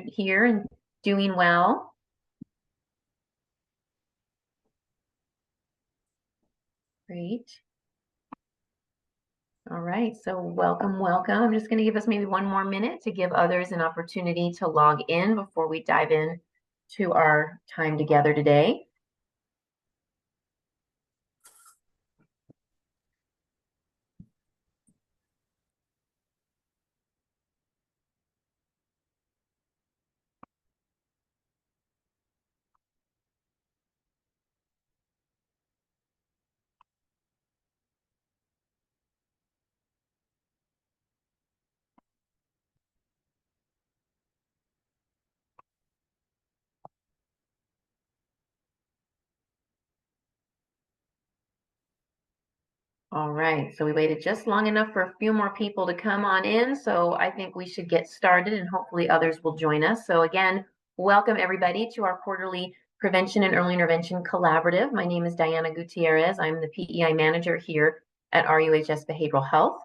here and doing well. Great. All right, so welcome. I'm just going to give us maybe one more minute to give others an opportunity to log in before we dive in to our time together today. All right, so we waited just long enough for a few more people to come on in, so I think we should get started and hopefully others will join us. So again, welcome everybody to our quarterly Prevention and Early Intervention Collaborative. My name is Diana Gutierrez. I'm the PEI manager here at RUHS Behavioral Health,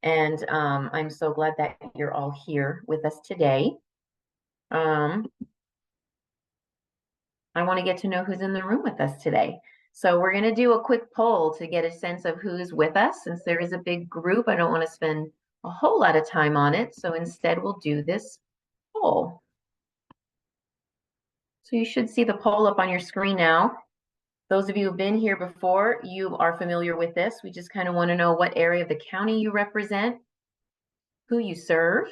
and I'm so glad that you're all here with us today. I want to get to know who's in the room with us today. So we're going to do a quick poll to get a sense of who's with us. Since there is a big group, I don't want to spend a whole lot of time on it. So instead, we'll do this poll. So you should see the poll up on your screen now. Those of you who've been here before, you are familiar with this. We just kind of want to know what area of the county you represent, who you serve,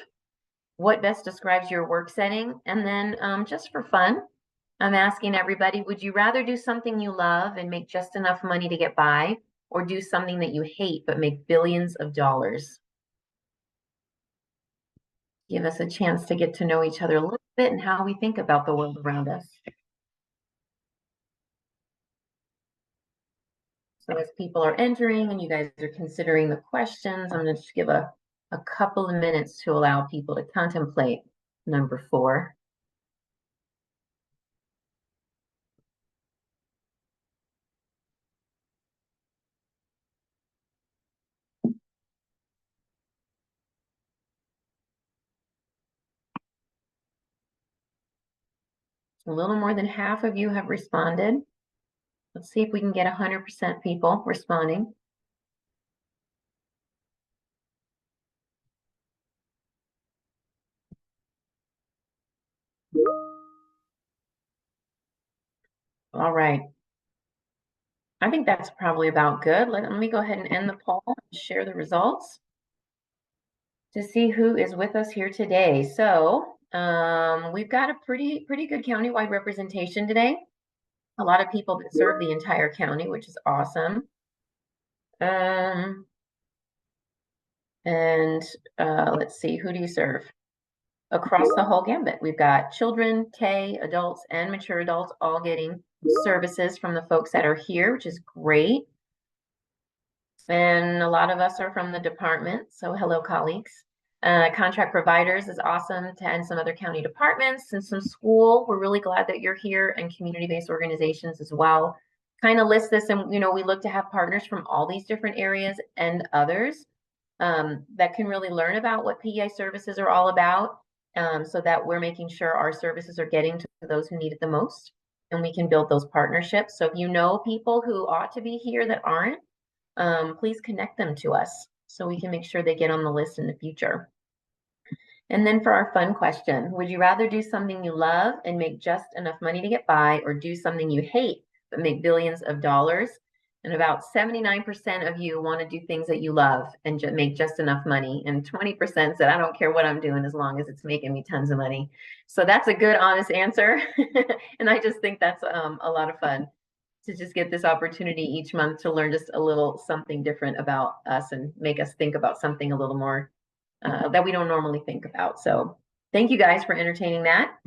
what best describes your work setting, and then just for fun, I'm asking everybody, would you rather do something you love and make just enough money to get by, or do something that you hate but make billions of dollars? Give us a chance to get to know each other a little bit and how we think about the world around us. So as people are entering and you guys are considering the questions, I'm going to just give a couple of minutes to allow people to contemplate number 4. A little more than half of you have responded. Let's see if we can get 100% people responding. All right. I think that's probably about good. Let me go ahead and end the poll and share the results to see who is with us here today. So we've got a pretty good countywide representation today. A lot of people that serve the entire county, which is awesome. Let's see, who do you serve? Across the whole gambit. We've got children, K, adults, and mature adults all getting services from the folks that are here, which is great. And a lot of us are from the department, so hello, colleagues. Contract providers is awesome, and some other county departments and some school. We're really glad that you're here, and community-based organizations as well. Kind of list this, and we look to have partners from all these different areas and others that can really learn about what PEI services are all about, so that we're making sure our services are getting to those who need it the most, and we can build those partnerships. So if you know people who ought to be here that aren't, please connect them to us so we can make sure they get on the list in the future. And then for our fun question, would you rather do something you love and make just enough money to get by, or do something you hate but make billions of dollars? And about 79% of you want to do things that you love and make just enough money. And 20% said, I don't care what I'm doing as long as it's making me tons of money. So that's a good, honest answer. And I just think that's a lot of fun to just get this opportunity each month to learn just a little something different about us and make us think about something a little more that we don't normally think about. So thank you guys for entertaining that.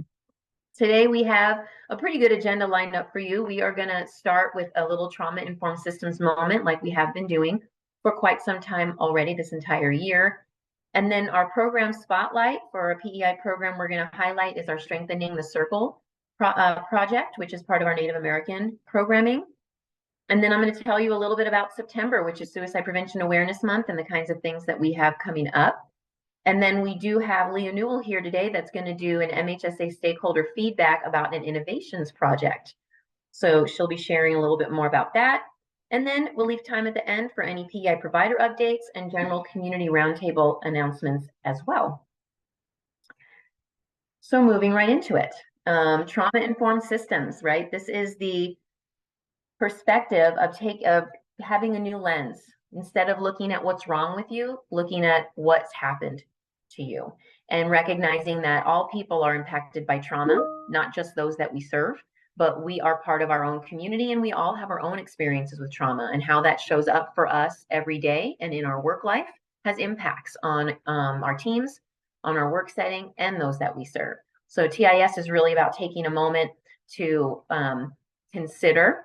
Today we have a pretty good agenda lined up for you. We are going to start with a little trauma-informed systems moment like we have been doing for quite some time already this entire year. And then our program spotlight for our PEI program we're going to highlight is our Strengthening the Circle project, which is part of our Native American programming. And then I'm going to tell you a little bit about September, which is Suicide Prevention Awareness Month, and the kinds of things that we have coming up. And then we do have Leah Newell here today that's going to do an MHSA stakeholder feedback about an innovations project. So she'll be sharing a little bit more about that. And then we'll leave time at the end for any PEI provider updates and general community roundtable announcements as well. So moving right into it, trauma-informed systems, right? This is the perspective of having a new lens. Instead of looking at what's wrong with you, looking at what's happened to you and recognizing that all people are impacted by trauma, not just those that we serve, but we are part of our own community and we all have our own experiences with trauma, and how that shows up for us every day and in our work life has impacts on our teams, on our work setting, and those that we serve. So TIS is really about taking a moment to consider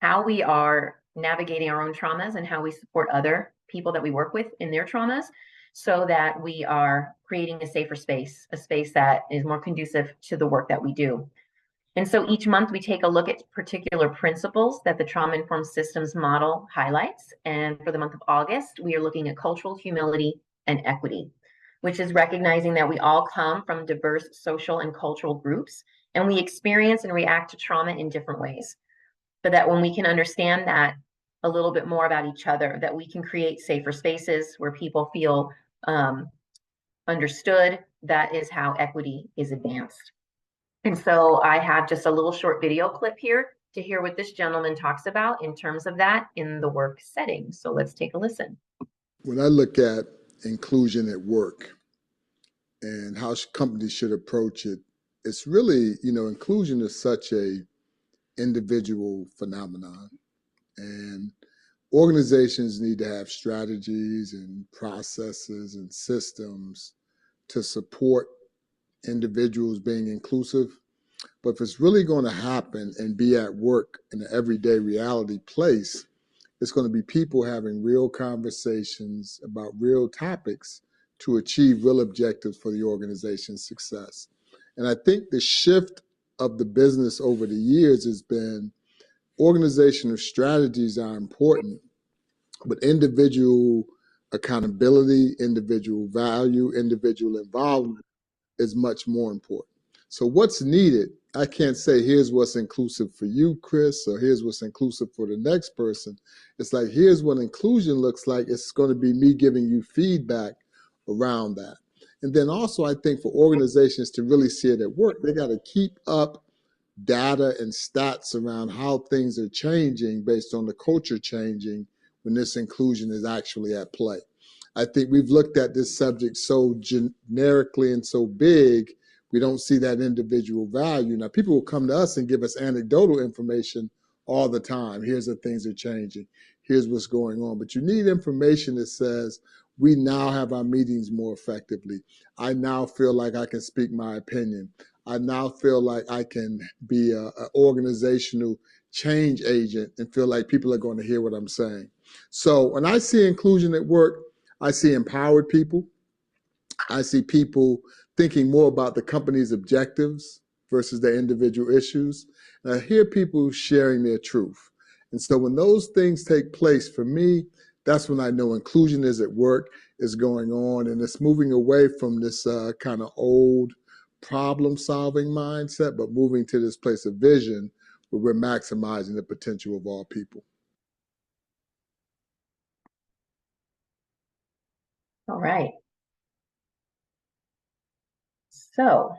how we are navigating our own traumas and how we support other people that we work with in their traumas, so that we are creating a safer space, a space that is more conducive to the work that we do. And so each month we take a look at particular principles that the trauma-informed systems model highlights. And for the month of August, we are looking at cultural humility and equity, which is recognizing that we all come from diverse social and cultural groups, and we experience and react to trauma in different ways. But that when we can understand that a little bit more about each other, that we can create safer spaces where people feel understood, that is how equity is advanced. And so I have just a little short video clip here to hear what this gentleman talks about in terms of that in the work setting. So let's take a listen. When I look at inclusion at work and how companies should approach it, it's really, inclusion is such a individual phenomenon. And organizations need to have strategies and processes and systems to support individuals being inclusive. But if it's really going to happen and be at work in an everyday reality place, it's going to be people having real conversations about real topics to achieve real objectives for the organization's success. And I think the shift of the business over the years has been organizational strategies are important, but individual accountability, individual value, individual involvement is much more important. So what's needed, I can't say here's what's inclusive for you, Chris, or here's what's inclusive for the next person. It's like, here's what inclusion looks like. It's going to be me giving you feedback around that. And then also, I think for organizations to really see it at work, they got to keep up data and stats around how things are changing based on the culture changing when this inclusion is actually at play. I think we've looked at this subject so generically and so big, we don't see that individual value. Now, people will come to us and give us anecdotal information all the time. Here's the things that are changing. Here's what's going on. But you need information that says, we now have our meetings more effectively. I now feel like I can speak my opinion. I now feel like I can be an organizational change agent and feel like people are going to hear what I'm saying. So when I see inclusion at work, I see empowered people. I see people thinking more about the company's objectives versus their individual issues. And I hear people sharing their truth. And so when those things take place, for me, that's when I know inclusion is at work, is going on, and it's moving away from this kind of old problem-solving mindset, but moving to this place of vision where we're maximizing the potential of all people. All right. So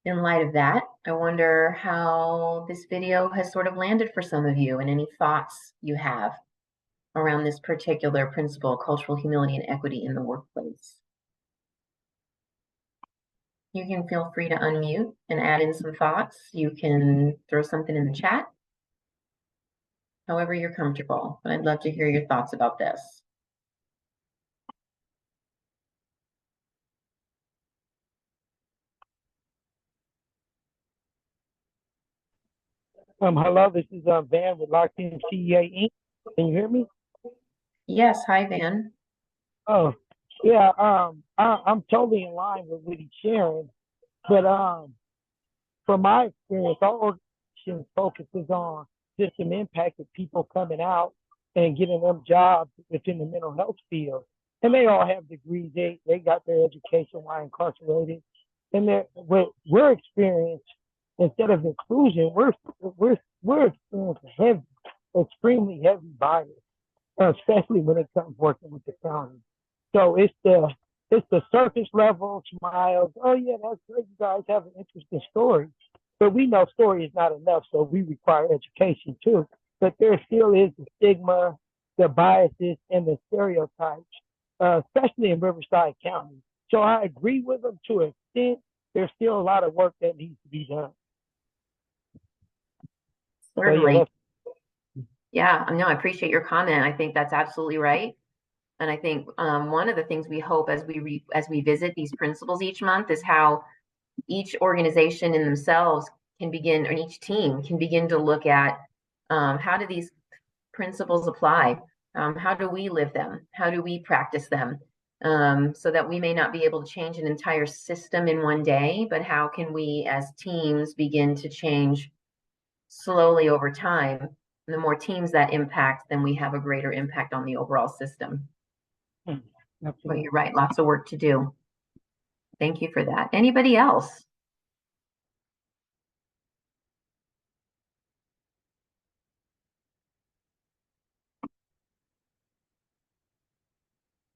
in light of that, I wonder how this video has sort of landed for some of you and any thoughts you have around this particular principle, cultural humility and equity in the workplace. You can feel free to unmute and add in some thoughts. You can throw something in the chat, however you're comfortable, but I'd love to hear your thoughts about this. Hello, this is Van with Locked In CEA Inc. Can you hear me? Yes, hi Van. Oh, yeah. I'm totally in line with what he's sharing, but from my experience, our organization focuses on system impact of people coming out and getting them jobs within the mental health field. and they all have degrees. They got their education while incarcerated, and what we're experiencing instead of inclusion, we're experiencing extremely heavy bias, especially when it comes working with the county. So it's the surface level smiles. Oh yeah, that's great. You guys have an interesting story, but we know story is not enough. So we require education too. But there still is the stigma, the biases, and the stereotypes, especially in Riverside County. So I agree with them to an extent. There's still a lot of work that needs to be done. So yeah, Certainly. Yeah, no, I appreciate your comment. I think that's absolutely right. And I think one of the things we hope as we visit these principles each month is how each organization in themselves can begin, or each team can begin to look at how do these principles apply? How do we live them? How do we practice them? So that we may not be able to change an entire system in one day, but how can we as teams begin to change slowly over time? And the more teams that impact, then we have a greater impact on the overall system. But you're right, lots of work to do. Thank you for that. Anybody else?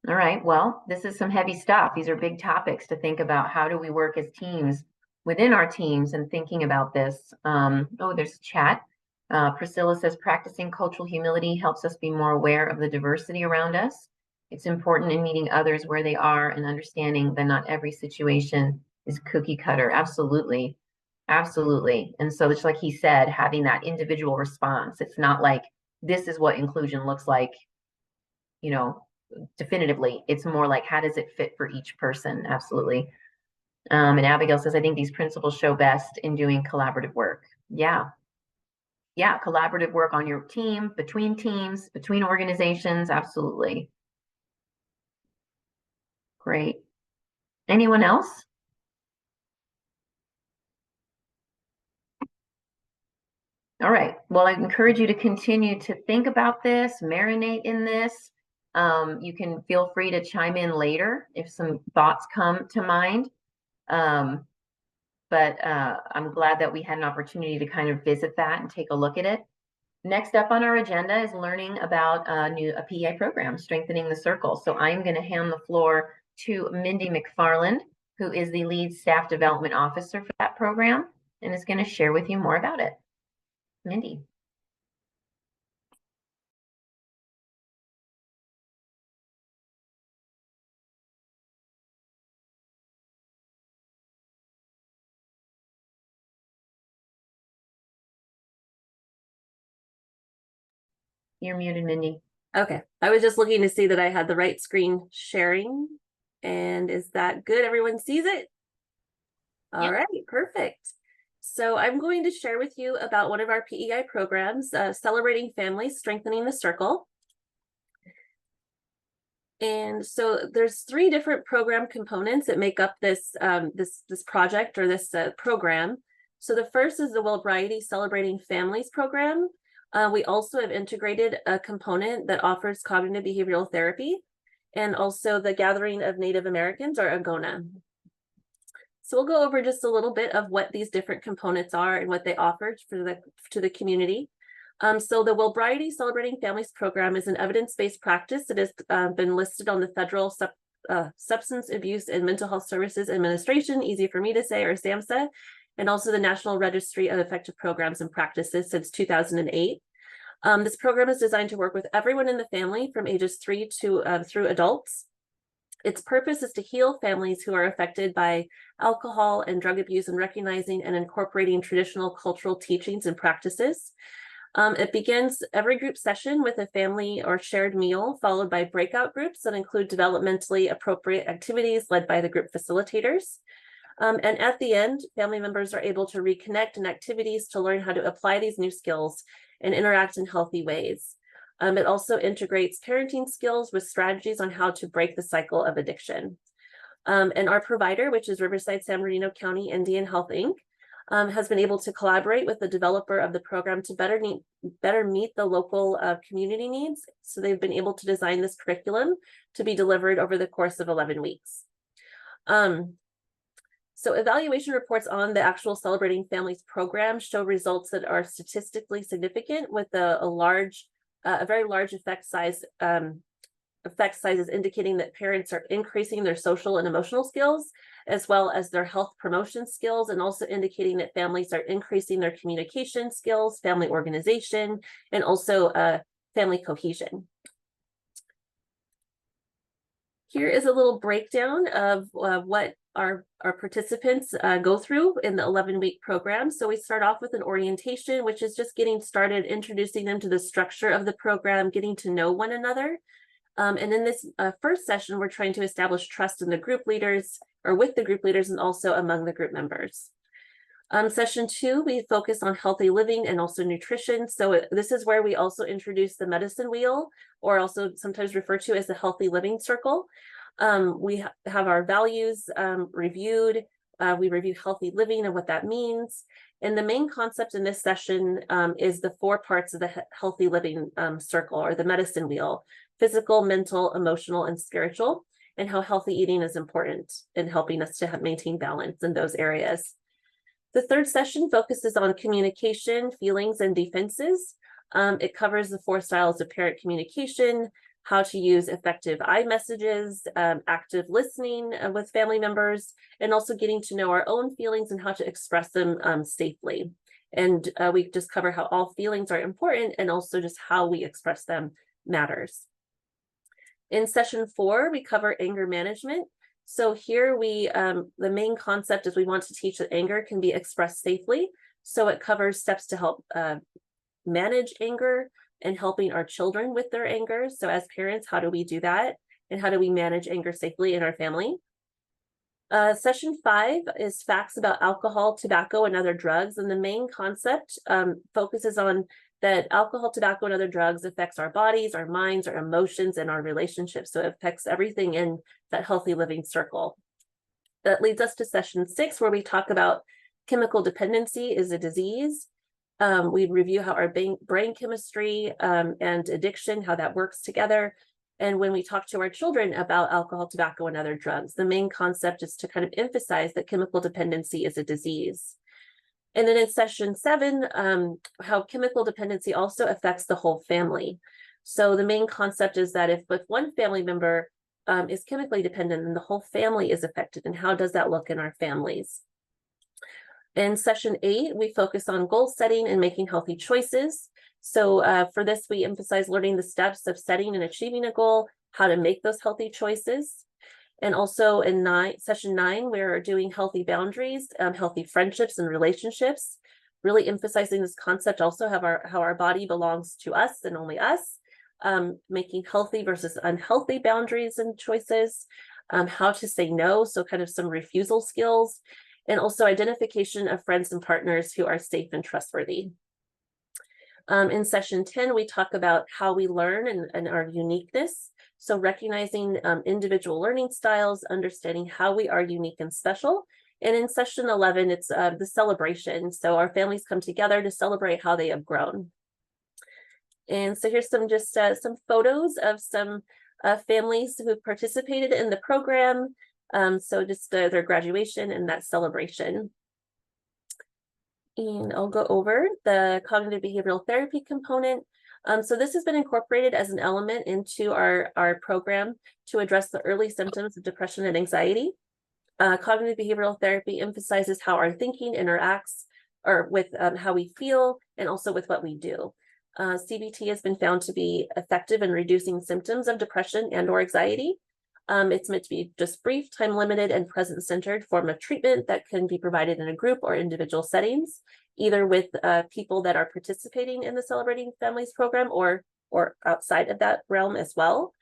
All right, well, this is some heavy stuff. These are big topics to think about. How do we work as teams within our teams and thinking about this? Oh, there's a chat. Priscilla says, practicing cultural humility helps us be more aware of the diversity around us. It's important in meeting others where they are and understanding that not every situation is cookie cutter. Absolutely. Absolutely. And so just like he said, having that individual response, it's not like this is what inclusion looks like, you know, definitively. It's more like, how does it fit for each person? Absolutely. And Abigail says, I think these principles show best in doing collaborative work. Yeah. Yeah. Collaborative work on your team, between organizations. Absolutely. Great. Anyone else? All right. Well, I encourage you to continue to think about this, marinate in this. You can feel free to chime in later if some thoughts come to mind. But I'm glad that we had an opportunity to kind of visit that and take a look at it. Next up on our agenda is learning about a PEI program, Strengthening the Circle. So I'm going to hand the floor to Mindy McFarland, who is the lead staff development officer for that program, and is going to share with you more about it. Mindy. You're muted, Mindy. Okay, I was just looking to see that I had the right screen sharing. And is that good? Everyone sees it? All right, perfect. So I'm going to share with you about one of our PEI programs, Celebrating Families, Strengthening the Circle. And so there's 3 different program components that make up this this project or this program. So the first is the Wellbriety Celebrating Families program. We also have integrated a component that offers cognitive behavioral therapy, and also the Gathering of Native Americans, or AGONA. So we'll go over just a little bit of what these different components are and what they offer to the community. So the Wellbriety Celebrating Families program is an evidence-based practice that has been listed on the Federal Substance Abuse and Mental Health Services Administration, easy for me to say, or SAMHSA, and also the National Registry of Effective Programs and Practices since 2008. This program is designed to work with everyone in the family from ages 3 to through adults. Its purpose is to heal families who are affected by alcohol and drug abuse, and recognizing and incorporating traditional cultural teachings and practices. It begins every group session with a family or shared meal, followed by breakout groups that include developmentally appropriate activities led by the group facilitators. And at the end, family members are able to reconnect in activities to learn how to apply these new skills and interact in healthy ways. It also integrates parenting skills with strategies on how to break the cycle of addiction. And our provider, which is Riverside San Bernardino County Indian Health, Inc., has been able to collaborate with the developer of the program to better meet the local community needs. So they've been able to design this curriculum to be delivered over the course of 11 weeks. So evaluation reports on the actual Celebrating Families program show results that are statistically significant with a very large effect sizes indicating that parents are increasing their social and emotional skills, as well as their health promotion skills, and also indicating that families are increasing their communication skills, family organization, and also family cohesion. Here is a little breakdown of what our participants go through in the 11-week program. So we start off with an orientation, which is just getting started, introducing them to the structure of the program, getting to know one another. And in this first session, we're trying to establish trust in the group leaders, or with the group leaders, and also among the group members. Session 2, we focus on healthy living and also nutrition. So this is where we also introduce the medicine wheel, or also sometimes referred to as the healthy living circle. We have our values reviewed. We review healthy living and what that means. And the main concept in this session is the 4 parts of the healthy living circle, or the medicine wheel: physical, mental, emotional, and spiritual, and how healthy eating is important in helping us to maintain balance in those areas. The third session focuses on communication, feelings, and defenses. It covers the 4 styles of parent communication, how to use effective I messages, active listening with family members, and also getting to know our own feelings and how to express them safely. And we just cover how all feelings are important, and also just how we express them matters. In session 4, we cover anger management. So here the main concept is we want to teach that anger can be expressed safely. So it covers steps to help manage anger and helping our children with their anger. So as parents, how do we do that? And how do we manage anger safely in our family? Session 5 is facts about alcohol, tobacco, and other drugs. And the main concept focuses on that alcohol, tobacco, and other drugs affects our bodies, our minds, our emotions, and our relationships. So it affects everything in that healthy living circle. That leads us to session 6, where we talk about chemical dependency is a disease. We review how our brain chemistry and addiction, how that works together. And when we talk to our children about alcohol, tobacco, and other drugs, the main concept is to kind of emphasize that chemical dependency is a disease. And then in session 7, how chemical dependency also affects the whole family. So the main concept is that if one family member is chemically dependent, then the whole family is affected. And how does that look in our families? In session 8, we focus on goal setting and making healthy choices. So for this, we emphasize learning the steps of setting and achieving a goal, how to make those healthy choices. And also in session 9, we're doing healthy boundaries, healthy friendships and relationships, really emphasizing this concept also how our body belongs to us and only us, making healthy versus unhealthy boundaries and choices, how to say no, so kind of some refusal skills, and also identification of friends and partners who are safe and trustworthy. In session 10, we talk about how we learn and our uniqueness. So recognizing individual learning styles, understanding how we are unique and special. And in session 11, it's the celebration. So our families come together to celebrate how they have grown. And so here's some photos of some families who participated in the program. So just their graduation and that celebration. And I'll go over the cognitive behavioral therapy component. So this has been incorporated as an element into our program to address the early symptoms of depression and anxiety. Cognitive behavioral therapy emphasizes how our thinking interacts or with how we feel and also with what we do. CBT has been found to be effective in reducing symptoms of depression and or anxiety. It's meant to be just brief, time limited, and present-centered form of treatment that can be provided in a group or individual settings, either with people that are participating in the Celebrating Families program or outside of that realm as well.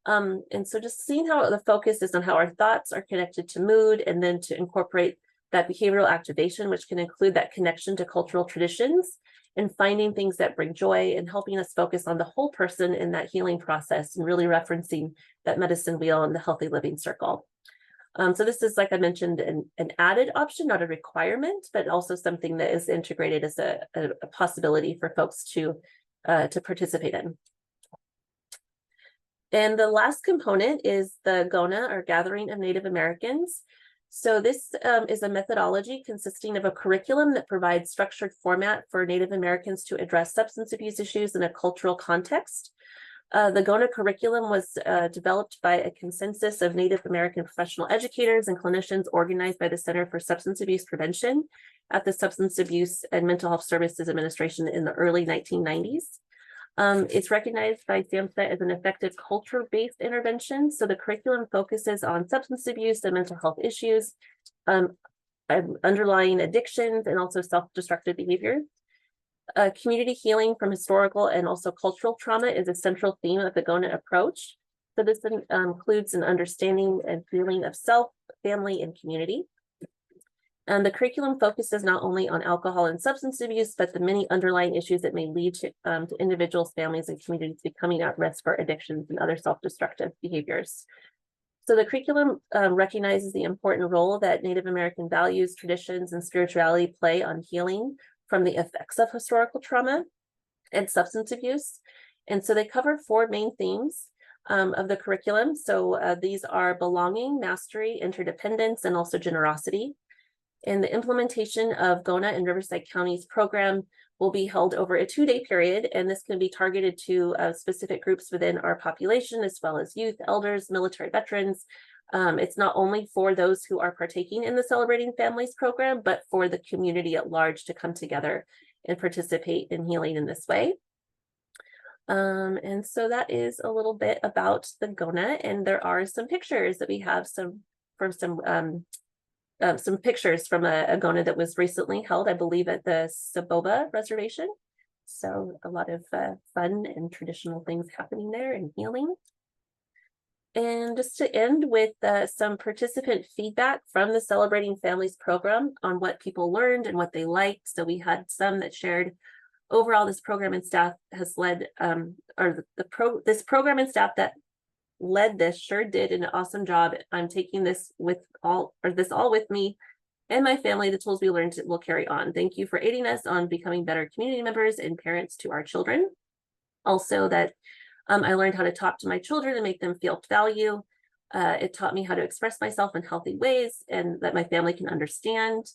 And so just seeing how the focus is on how our thoughts are connected to mood, and then to incorporate that behavioral activation, which can include that connection to cultural traditions, and finding things that bring joy and helping us focus on the whole person in that healing process, and really referencing that medicine wheel and the healthy living circle. So this is, like I mentioned, an added option, not a requirement, but also something that is integrated as a possibility for folks to participate in. And the last component is the GONA, or Gathering of Native Americans. So this is a methodology consisting of a curriculum that provides structured format for Native Americans to address substance abuse issues in a cultural context. The GONA curriculum was developed by a consensus of Native American professional educators and clinicians organized by the Center for Substance Abuse Prevention at the Substance Abuse and Mental Health Services Administration in the early 1990s. It's recognized by SAMHSA as an effective culture-based intervention. So the curriculum focuses on substance abuse and mental health issues, underlying addictions, and also self-destructive behavior. Community healing from historical and also cultural trauma is a central theme of the GONA approach. So this includes an understanding and feeling of self, family, and community. And the curriculum focuses not only on alcohol and substance abuse, but the many underlying issues that may lead to individuals, families, and communities becoming at risk for addictions and other self-destructive behaviors. So the curriculum recognizes the important role that Native American values, traditions, and spirituality play on healing from the effects of historical trauma and substance abuse. And so they cover 4 main themes of the curriculum. So these are belonging, mastery, interdependence, and also generosity. And the implementation of GONA in Riverside County's program will be held over a 2-day period, and this can be targeted to specific groups within our population, as well as youth, elders, military veterans. It's not only for those who are partaking in the Celebrating Families program, but for the community at large to come together and participate in healing in this way. And so that is a little bit about the GONA, and there are some pictures that we have some pictures from a GONA that was recently held, I believe, at the Saboba Reservation. So a lot of fun and traditional things happening there and healing. And just to end with some participant feedback from the Celebrating Families program on what people learned and what they liked. So we had some that shared, overall, this program and staff has led, this program and staff that led this sure did an awesome job. I'm taking this all with me and my family. The tools we learned will carry on. Thank you for aiding us on becoming better community members and parents to our children. Also, that I learned how to talk to my children and make them feel value. It taught me how to express myself in healthy ways and that my family can understand.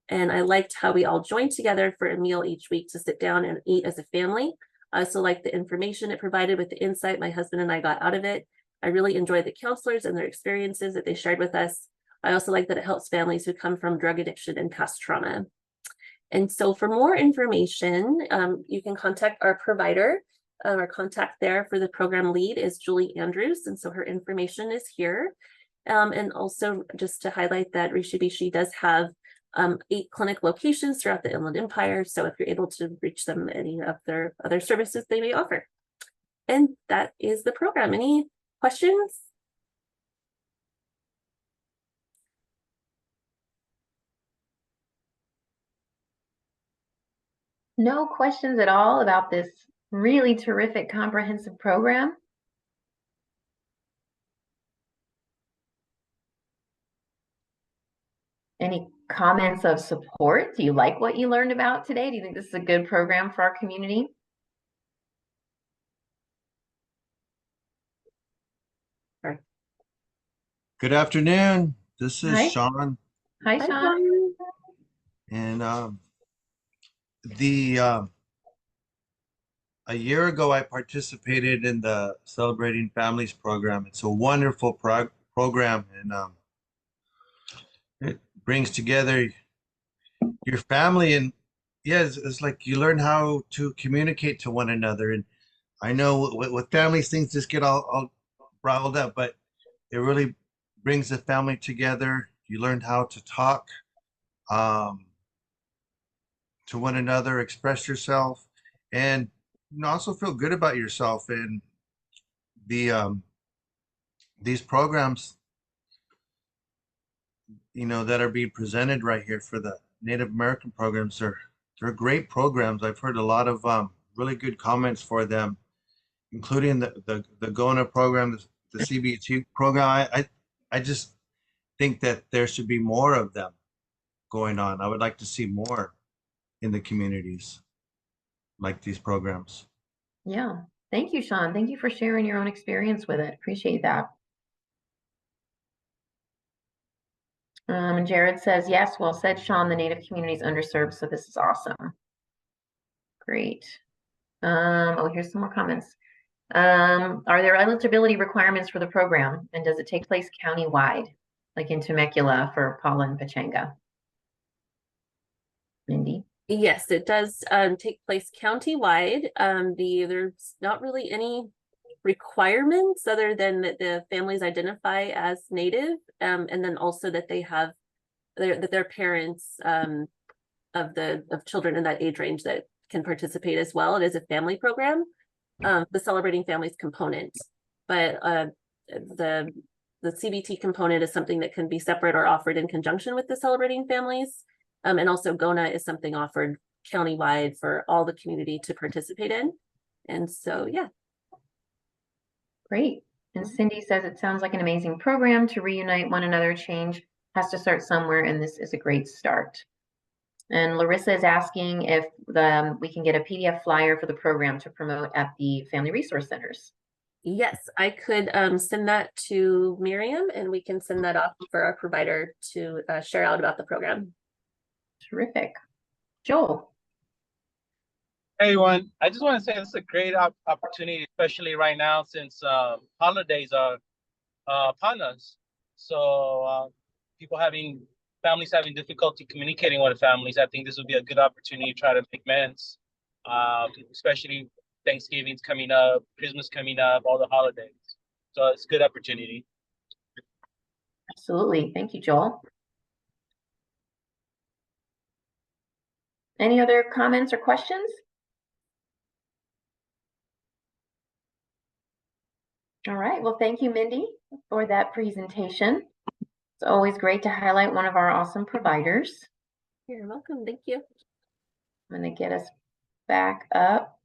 And I liked how we all joined together for a meal each week to sit down and eat as a family. I also liked the information it provided with the insight my husband and I got out of it. I really enjoyed the counselors and their experiences that they shared with us. I also like that it helps families who come from drug addiction and past trauma. And so for more information, you can contact our provider. Our contact there for the program lead is Julie Andrews. And so her information is here. And also just to highlight that Rishibishi does have 8 clinic locations throughout the Inland Empire. So if you're able to reach them, any of their other services they may offer. And that is the program. Any questions? No questions at all about this really terrific comprehensive program? Any comments of support? Do you like what you learned about today? Do you think this is a good program for our community? Good afternoon. This is Hi. Sean, Hi, Hi, Sean. and a year ago I participated in the Celebrating Families program. It's a wonderful program, and it brings together your family, and yeah, it's like you learn how to communicate to one another. And I know with families things just get all riled up, but it really brings the family together. You learn how to talk to one another, express yourself, and also feel good about yourself. And the these programs, that are being presented right here for the Native American programs, they're great programs. I've heard a lot of really good comments for them, including the GONA program, the CBT program. I just think that there should be more of them going on. I would like to see more in the communities like these programs. Yeah. Thank you, Sean. Thank you for sharing your own experience with it. Appreciate that. And Jared says, yes, well said, Sean. The Native community is underserved, so this is awesome. Great. Oh, here's some more comments. Are there eligibility requirements for the program? And does it take place countywide, like in Temecula for Paula and Pachanga? Mindy? Yes, it does take place countywide. There's not really any requirements other than that the families identify as Native, and then also that they have their parents of children in that age range that can participate as well. It is a family program, the Celebrating Families component, but the CBT component is something that can be separate or offered in conjunction with the Celebrating Families. And also GONA is something offered countywide for all the community to participate in. And so, yeah. Great. And Cindy says, it sounds like an amazing program to reunite one another. Change has to start somewhere, and this is a great start. And Larissa is asking if we can get a PDF flyer for the program to promote at the Family Resource Centers. Yes, I could send that to Miriam, and we can send that off for our provider to share out about the program. Terrific. Joel. Hey everyone, I just want to say this is a great opportunity, especially right now since holidays are upon us. So families having difficulty communicating with families, I think this would be a good opportunity to try to make amends, especially Thanksgiving's coming up, Christmas coming up, all the holidays. So it's a good opportunity. Absolutely. Thank you, Joel. Any other comments or questions? All right. Well, thank you, Mindy, for that presentation. It's always great to highlight one of our awesome providers. You're welcome. Thank you. I'm going to get us back up.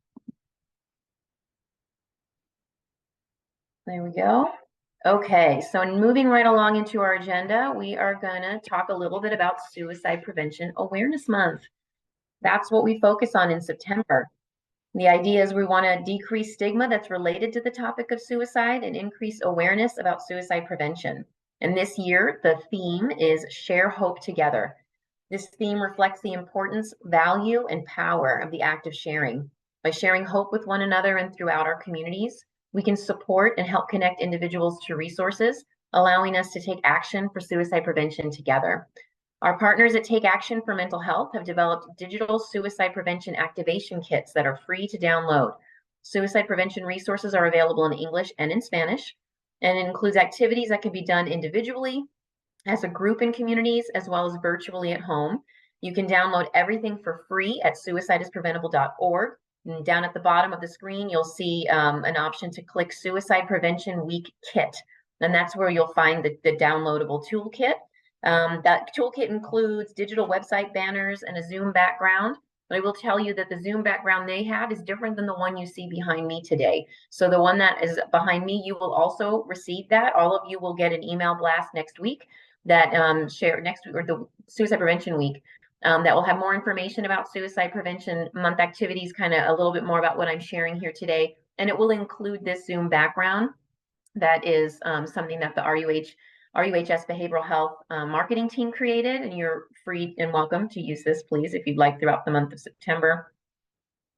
There we go. Okay, so moving right along into our agenda, we are going to talk a little bit about Suicide Prevention Awareness Month. That's what we focus on in September. The idea is we want to decrease stigma that's related to the topic of suicide and increase awareness about suicide prevention. And this year, the theme is Share Hope Together. This theme reflects the importance, value, and power of the act of sharing. By sharing hope with one another and throughout our communities, we can support and help connect individuals to resources, allowing us to take action for suicide prevention together. Our partners at Take Action for Mental Health have developed digital suicide prevention activation kits that are free to download. Suicide prevention resources are available in English and in Spanish, and it includes activities that can be done individually, as a group in communities, as well as virtually at home. You can download everything for free at suicideispreventable.org. And down at the bottom of the screen, you'll see an option to click Suicide Prevention Week Kit. And that's where you'll find the downloadable toolkit. That toolkit includes digital website banners and a Zoom background. But I will tell you that the Zoom background they have is different than the one you see behind me today. So the one that is behind me, you will also receive that. All of you will get an email blast next week that next week, or the Suicide Prevention Week, that will have more information about Suicide Prevention Month activities, kind of a little bit more about what I'm sharing here today. And it will include this Zoom background. That is something that the RUHS Behavioral Health marketing team created, and you're free and welcome to use this, please, if you'd like, throughout the month of September.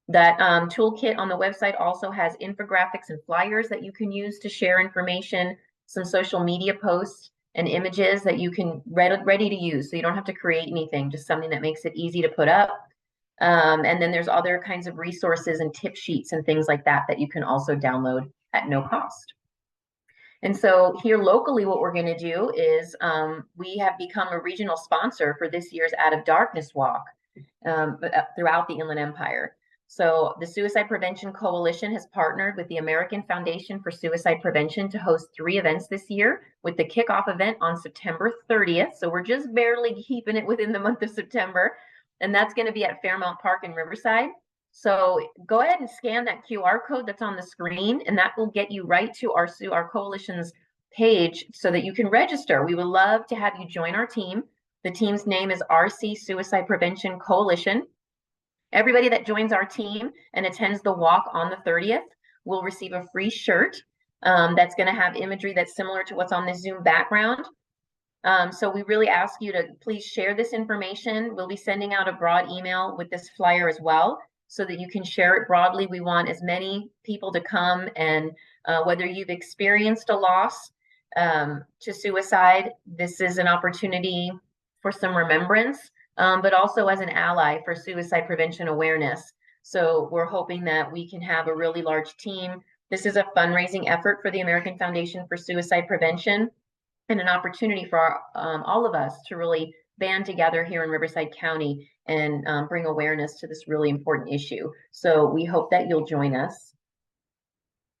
That toolkit on the website also has infographics and flyers that you can use to share information, some social media posts and images that you can ready to use. So you don't have to create anything, just something that makes it easy to put up. And then there's other kinds of resources and tip sheets and things like that that you can also download at no cost. And so here locally, what we're going to do is we have become a regional sponsor for this year's Out of Darkness Walk throughout the Inland Empire. So the Suicide Prevention Coalition has partnered with the American Foundation for Suicide Prevention to host 3 events this year, with the kickoff event on September 30th. So we're just barely keeping it within the month of September. And that's going to be at Fairmount Park in Riverside. So go ahead and scan that QR code that's on the screen, and that will get you right to our coalition's page so that you can register. We would love to have you join our team. The team's name is RC Suicide Prevention Coalition. Everybody that joins our team and attends the walk on the 30th will receive a free shirt that's going to have imagery that's similar to what's on the Zoom background. So we really ask you to please share this information. We'll be sending out a broad email with this flyer as well, so that you can share it broadly. We want as many people to come, and whether you've experienced a loss to suicide, this is an opportunity for some remembrance, but also as an ally for suicide prevention awareness. So we're hoping that we can have a really large team. This is a fundraising effort for the American Foundation for Suicide Prevention, and an opportunity for all of us to really band together here in Riverside County and bring awareness to this really important issue. So we hope that you'll join us.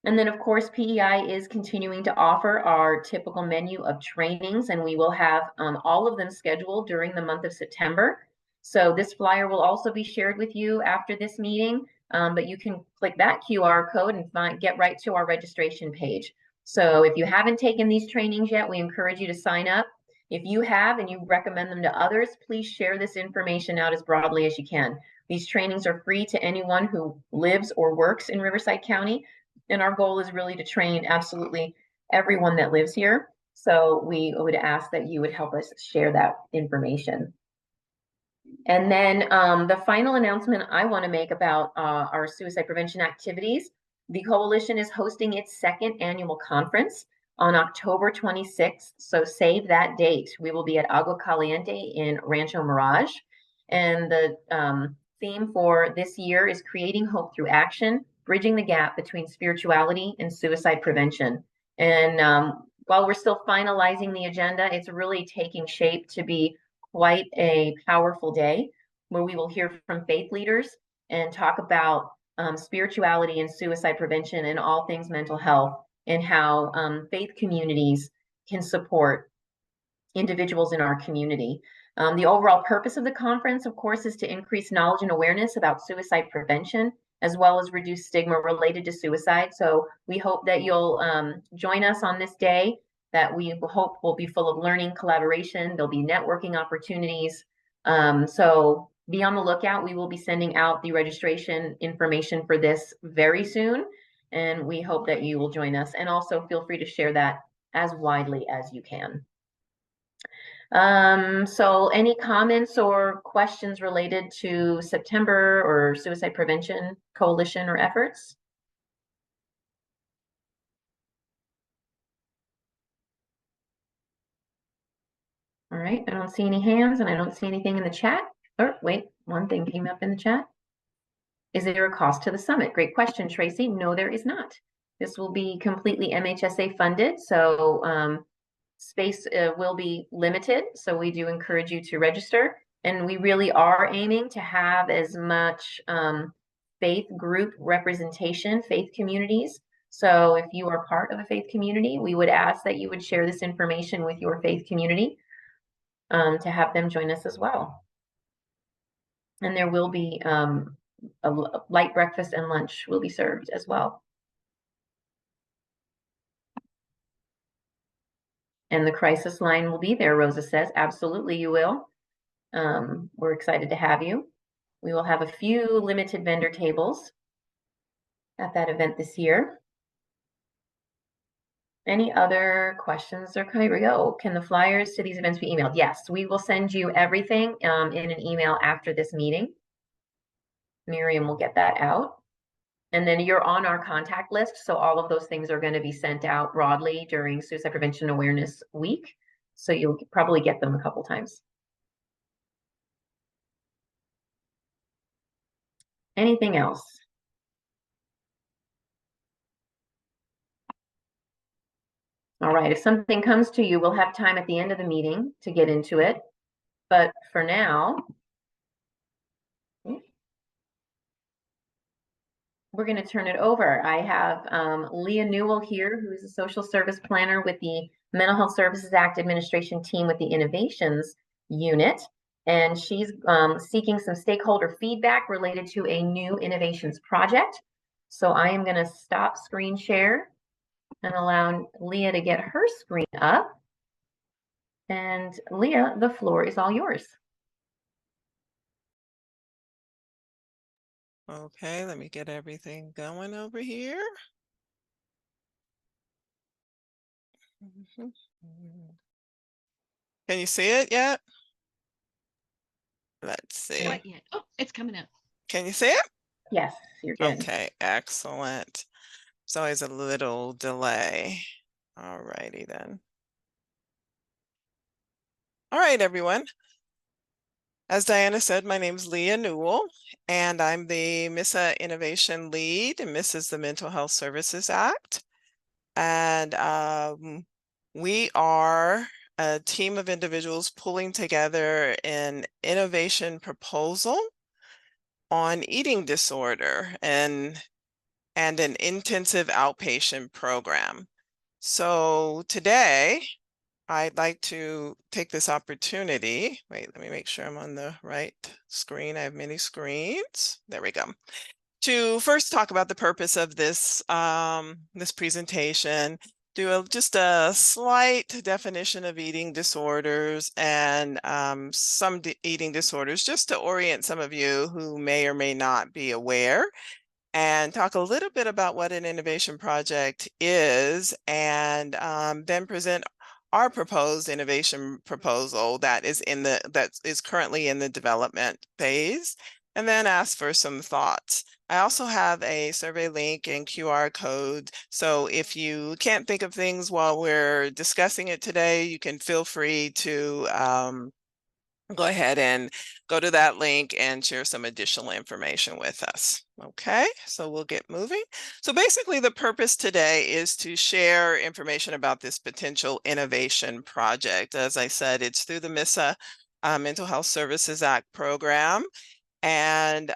And then, of course, PEI is continuing to offer our typical menu of trainings, and we will have all of them scheduled during the month of September. So this flyer will also be shared with you after this meeting, but you can click that QR code and get right to our registration page. So if you haven't taken these trainings yet, we encourage you to sign up. If you have and you recommend them to others, please share this information out as broadly as you can. These trainings are free to anyone who lives or works in Riverside County. And our goal is really to train absolutely everyone that lives here. So we would ask that you would help us share that information. And then the final announcement I want to make about our suicide prevention activities: the coalition is hosting its second annual conference on October 26th. So save that date. We will be at Agua Caliente in Rancho Mirage. And the theme for this year is creating hope through action, bridging the gap between spirituality and suicide prevention. And while we're still finalizing the agenda, it's really taking shape to be quite a powerful day, where we will hear from faith leaders and talk about spirituality and suicide prevention and all things mental health, and how faith communities can support individuals in our community. The overall purpose of the conference, of course, is to increase knowledge and awareness about suicide prevention, as well as reduce stigma related to suicide. So we hope that you'll join us on this day, that we hope will be full of learning, collaboration. There'll be networking opportunities. So be on the lookout. We will be sending out the registration information for this very soon, and we hope that you will join us. And also feel free to share that as widely as you can. So any comments or questions related to September or Suicide Prevention Coalition or efforts? All right, I don't see any hands, and I don't see anything in the chat. Oh, wait, one thing came up in the chat. Is there a cost to the summit? Great question, Tracy. No, there is not. This will be completely MHSA funded, so space will be limited. So we do encourage you to register, and we really are aiming to have as much faith group representation, faith communities. So if you are part of a faith community, we would ask that you would share this information with your faith community to have them join us as well. And there will be a light breakfast and lunch will be served as well. And the crisis line will be there, Rosa says. Absolutely, you will. We're excited to have you. We will have a few limited vendor tables at that event this year. Any other questions? Or here we go. Can the flyers to these events be emailed? Yes, we will send you everything in an email after this meeting. Miriam will get that out. And then you're on our contact list. So all of those things are going to be sent out broadly during Suicide Prevention Awareness Week. So you'll probably get them a couple times. Anything else? All right, if something comes to you, we'll have time at the end of the meeting to get into it. But for now, we're going to turn it over. I have Leah Newell here, who is a social service planner with the Mental Health Services Act Administration team with the Innovations Unit. And she's seeking some stakeholder feedback related to a new innovations project. So I am going to stop screen share and allow Leah to get her screen up. And Leah, the floor is all yours. Okay, let me get everything going over here. Can you see it yet? Let's see. Not yet. Oh, it's coming up. Can you see it? Yes, you're good. Okay, excellent. There's always a little delay. All righty then. All right, everyone. As Diana said, my name is Leah Newell, and I'm the MISA Innovation Lead, and MISA is the Mental Health Services Act. And we are a team of individuals pulling together an innovation proposal on eating disorder and an intensive outpatient program. So today, I'd like to take this opportunity. Wait, let me make sure I'm on the right screen. I have many screens. There we go. To first talk about the purpose of this this presentation, do just a slight definition of eating disorders and some eating disorders, just to orient some of you who may or may not be aware, and talk a little bit about what an innovation project is, and then present our proposed innovation proposal that is currently in the development phase, and then ask for some thoughts. I also have a survey link and QR code, so if you can't think of things while we're discussing it today, you can feel free to go ahead and go to that link and share some additional information with us. Okay, so we'll get moving. So basically the purpose today is to share information about this potential innovation project. As I said, it's through the MISA Mental Health Services Act program. And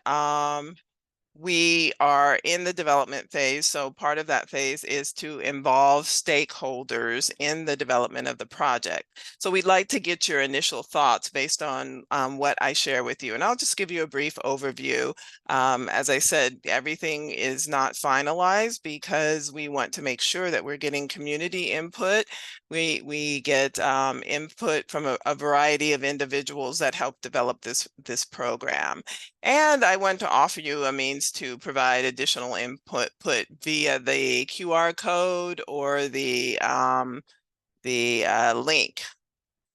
we are in the development phase. So part of that phase is to involve stakeholders in the development of the project. So we'd like to get your initial thoughts based on what I share with you. And I'll just give you a brief overview. As I said, everything is not finalized because we want to make sure that we're getting community input. We get input from a variety of individuals that help develop this program. And I want to offer you a means to provide additional input via the QR code or the link.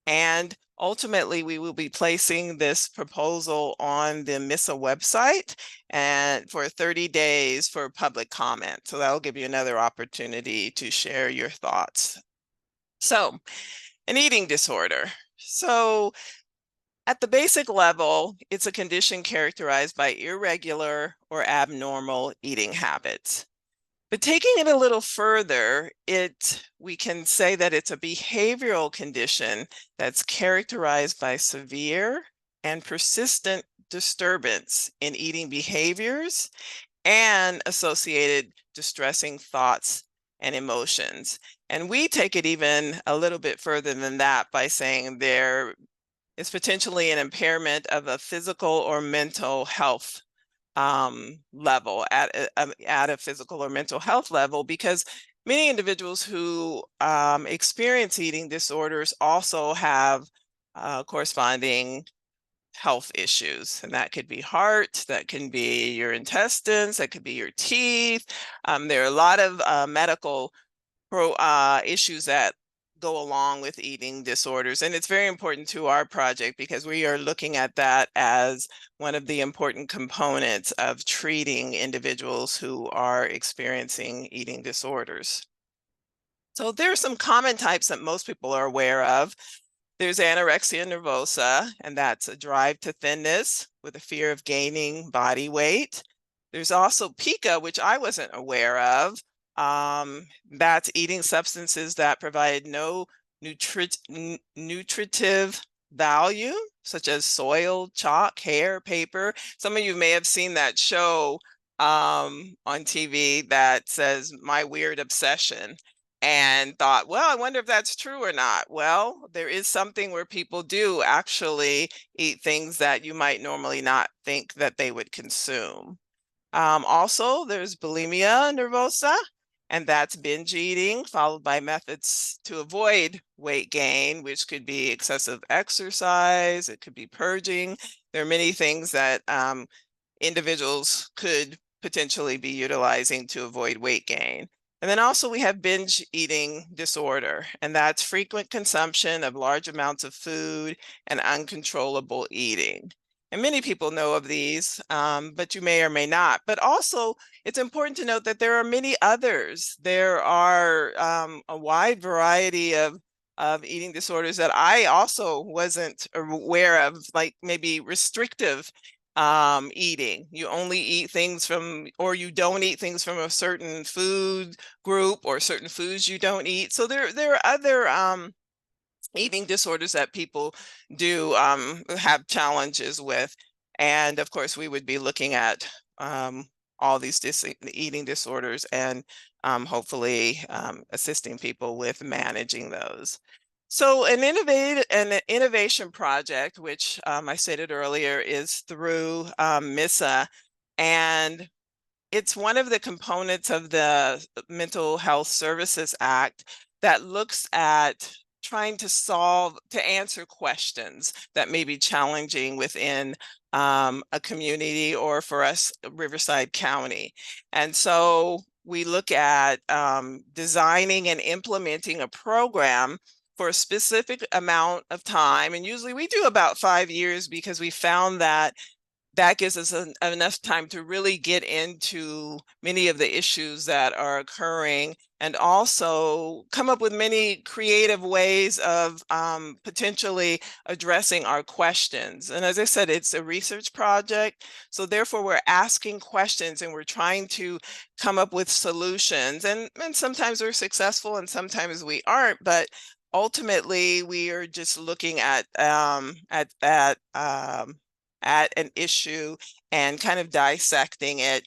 And ultimately, we will be placing this proposal on the MISA website and for 30 days for public comment. So that'll give you another opportunity to share your thoughts. So, an eating disorder. So, at the basic level, it's a condition characterized by irregular or abnormal eating habits. But taking it a little further, we can say that it's a behavioral condition that's characterized by severe and persistent disturbance in eating behaviors and associated distressing thoughts and emotions. And we take it even a little bit further than that by saying there is potentially an impairment of a physical or mental health level at a physical or mental health level, because many individuals who experience eating disorders also have corresponding health issues, and that could be heart, that can be your intestines, that could be your teeth. There are a lot of medical issues that go along with eating disorders. And it's very important to our project because we are looking at that as one of the important components of treating individuals who are experiencing eating disorders. So there are some common types that most people are aware of. There's anorexia nervosa, and that's a drive to thinness with a fear of gaining body weight. There's also pica, which I wasn't aware of. That's eating substances that provide no nutritive value, such as soil, chalk, hair, paper. Some of you may have seen that show on TV that says My Weird Obsession, and thought, well, I wonder if that's true or not. Well, there is something where people do actually eat things that you might normally not think that they would consume. Also, there's bulimia nervosa, and that's binge eating, followed by methods to avoid weight gain, which could be excessive exercise, it could be purging. There are many things that individuals could potentially be utilizing to avoid weight gain. And then also we have binge eating disorder, and that's frequent consumption of large amounts of food and uncontrollable eating. And many people know of these, but you may or may not. But also, it's important to note that there are many others. There are a wide variety of eating disorders that I also wasn't aware of, like maybe restrictive eating. You only eat things from, or you don't eat things from a certain food group, or certain foods you don't eat. So there are other eating disorders that people do have challenges with. And of course, we would be looking at all these eating disorders and hopefully assisting people with managing those. So an innovation project, which I stated earlier, is through MISA, and it's one of the components of the Mental Health Services Act that looks at trying to answer questions that may be challenging within a community, or for us, Riverside County. And so we look at designing and implementing a program for a specific amount of time. And usually we do about 5 years, because we found that gives us enough time to really get into many of the issues that are occurring, and also come up with many creative ways of potentially addressing our questions. And as I said, it's a research project, so therefore we're asking questions and we're trying to come up with solutions. And sometimes we're successful and sometimes we aren't, but ultimately we are just looking at an issue and kind of dissecting it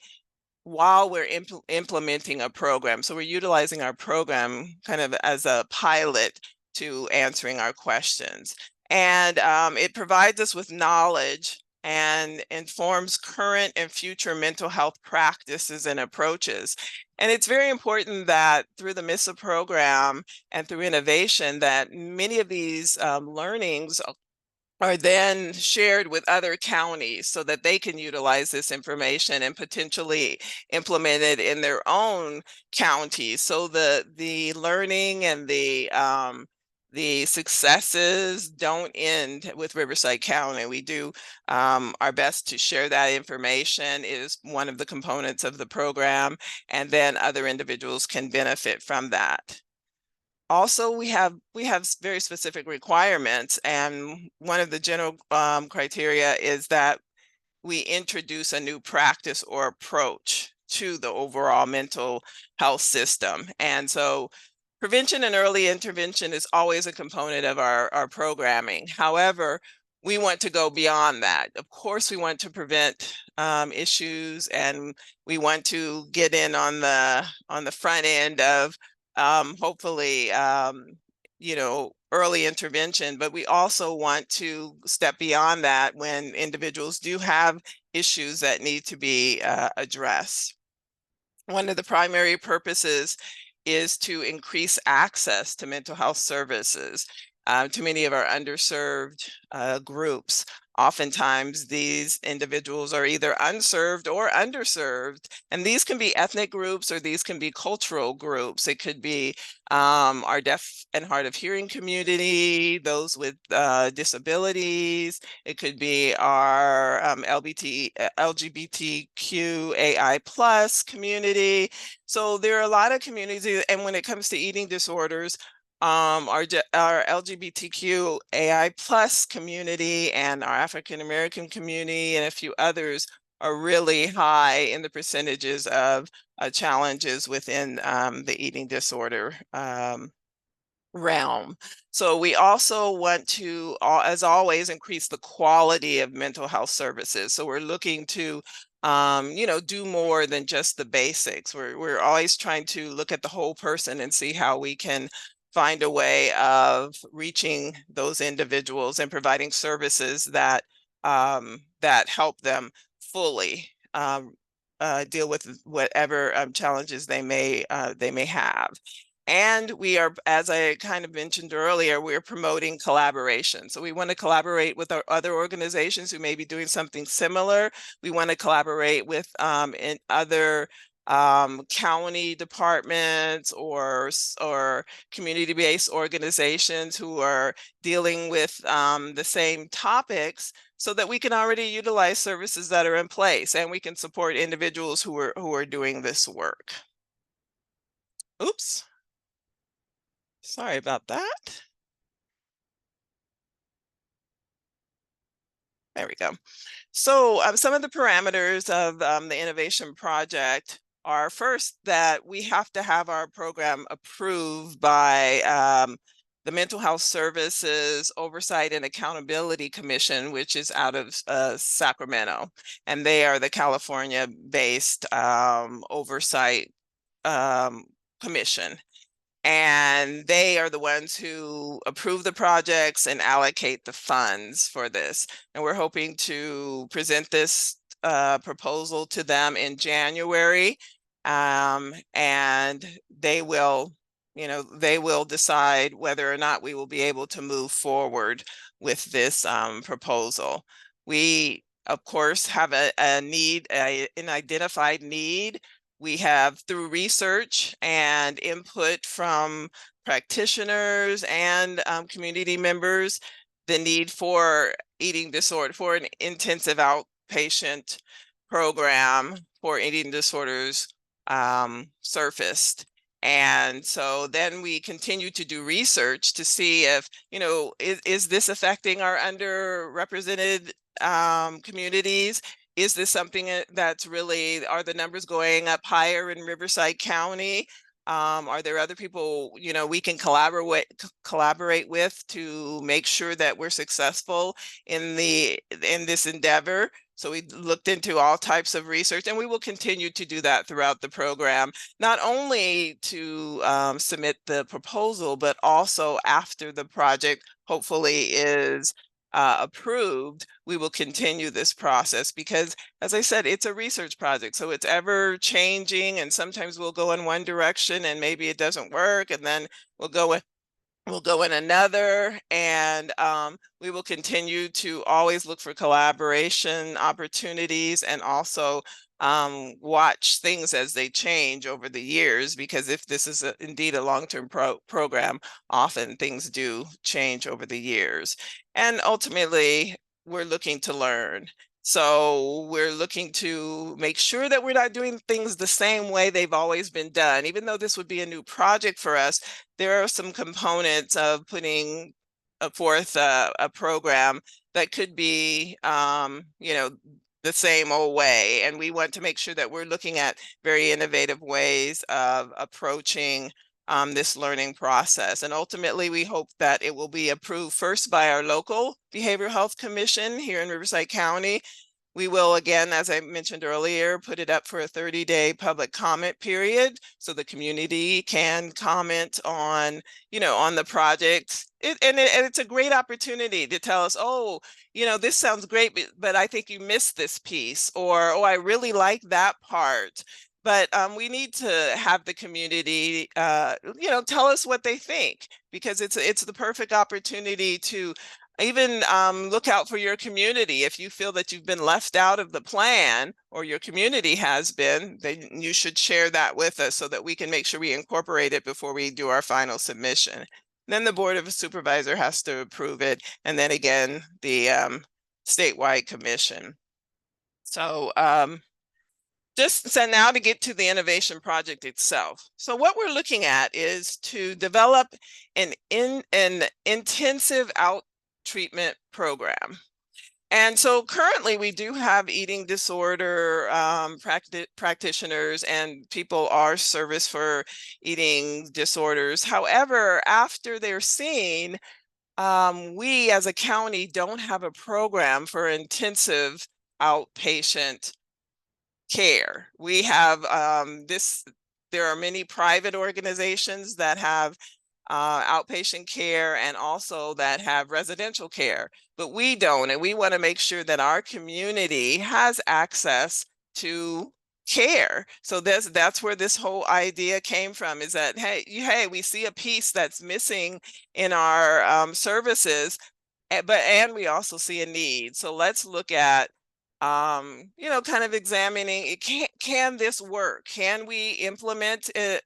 while we're implementing a program. So we're utilizing our program kind of as a pilot to answering our questions. And it provides us with knowledge and informs current and future mental health practices and approaches. And it's very important that through the MISA program and through innovation, that many of these learnings are then shared with other counties so that they can utilize this information and potentially implement it in their own counties. So the learning and the successes don't end with Riverside County. We do our best to share that information. It is one of the components of the program, and then other individuals can benefit from that. Also, we have very specific requirements, and one of the general criteria is that we introduce a new practice or approach to the overall mental health system. And so prevention and early intervention is always a component of our programming. However, we want to go beyond that. Of course, we want to prevent issues, and we want to get in on the front end of hopefully early intervention, but we also want to step beyond that when individuals do have issues that need to be addressed. One of the primary purposes is to increase access to mental health services to many of our underserved groups. Oftentimes, these individuals are either unserved or underserved, and these can be ethnic groups or these can be cultural groups. It could be our deaf and hard of hearing community, those with disabilities. It could be our LGBTQAI plus community. So there are a lot of communities, and when it comes to eating disorders, our LGBTQAI plus community and our African American community and a few others are really high in the percentages of challenges within the eating disorder realm. So we also want to, as always, increase the quality of mental health services. So we're looking to do more than just the basics. We're always trying to look at the whole person and see how we can find a way of reaching those individuals and providing services that that help them fully deal with whatever challenges they may have. And we are, as I kind of mentioned earlier, we're promoting collaboration. So we want to collaborate with our other organizations who may be doing something similar. We want to collaborate with in other county departments or community-based organizations who are dealing with the same topics, so that we can already utilize services that are in place and we can support individuals who are doing this work. Oops. Sorry about that. There we go. So some of the parameters of the innovation project are, first, that we have to have our program approved by the Mental Health Services Oversight and Accountability Commission, which is out of Sacramento, and they are the California-based oversight commission. And they are the ones who approve the projects and allocate the funds for this. And we're hoping to present this proposal to them in January. And they will, they will decide whether or not we will be able to move forward with this proposal. We, of course, have a need, an identified need. We have, through research and input from practitioners and community members, the need for eating disorder, for an intensive outpatient program for eating disorders surfaced. And so then we continue to do research to see if, is this affecting our underrepresented communities? Is this something that's really, are the numbers going up higher in Riverside County? Are there other people, we can collaborate with to make sure that we're successful in this endeavor? So we looked into all types of research, and we will continue to do that throughout the program, not only to submit the proposal, but also after the project hopefully is approved, we will continue this process, because, as I said, it's a research project, so it's ever changing, and sometimes we'll go in one direction and maybe it doesn't work, and then we'll go in another, and we will continue to always look for collaboration opportunities, and also watch things as they change over the years, because if this is indeed a long-term program, often things do change over the years. And ultimately, we're looking to learn. So we're looking to make sure that we're not doing things the same way they've always been done. Even though this would be a new project for us, there are some components of putting forth a program that could be, the same old way. And we want to make sure that we're looking at very innovative ways of approaching this learning process. And ultimately, we hope that it will be approved first by our local Behavioral Health Commission here in Riverside County. We will, again, as I mentioned earlier, put it up for a 30-day public comment period, so the community can comment on, on the project. And it's a great opportunity to tell us, oh, this sounds great, but I think you missed this piece, or, oh, I really like that part. But we need to have the community, tell us what they think, because it's the perfect opportunity to even look out for your community. If you feel that you've been left out of the plan, or your community has been, then you should share that with us so that we can make sure we incorporate it before we do our final submission. Then the Board of Supervisors has to approve it, and then again, the statewide commission. So now to get to the innovation project itself. So what we're looking at is to develop an intensive out treatment program. And so currently we do have eating disorder practitioners, and people are serviced for eating disorders. However, after they're seen, we as a county don't have a program for intensive outpatient care. We have there are many private organizations that have outpatient care, and also that have residential care, but we don't. And we want to make sure that our community has access to care. So that's where this whole idea came from, is that, hey, we see a piece that's missing in our services, and we also see a need. So let's look at kind of examining it. Can this work? Can we implement it,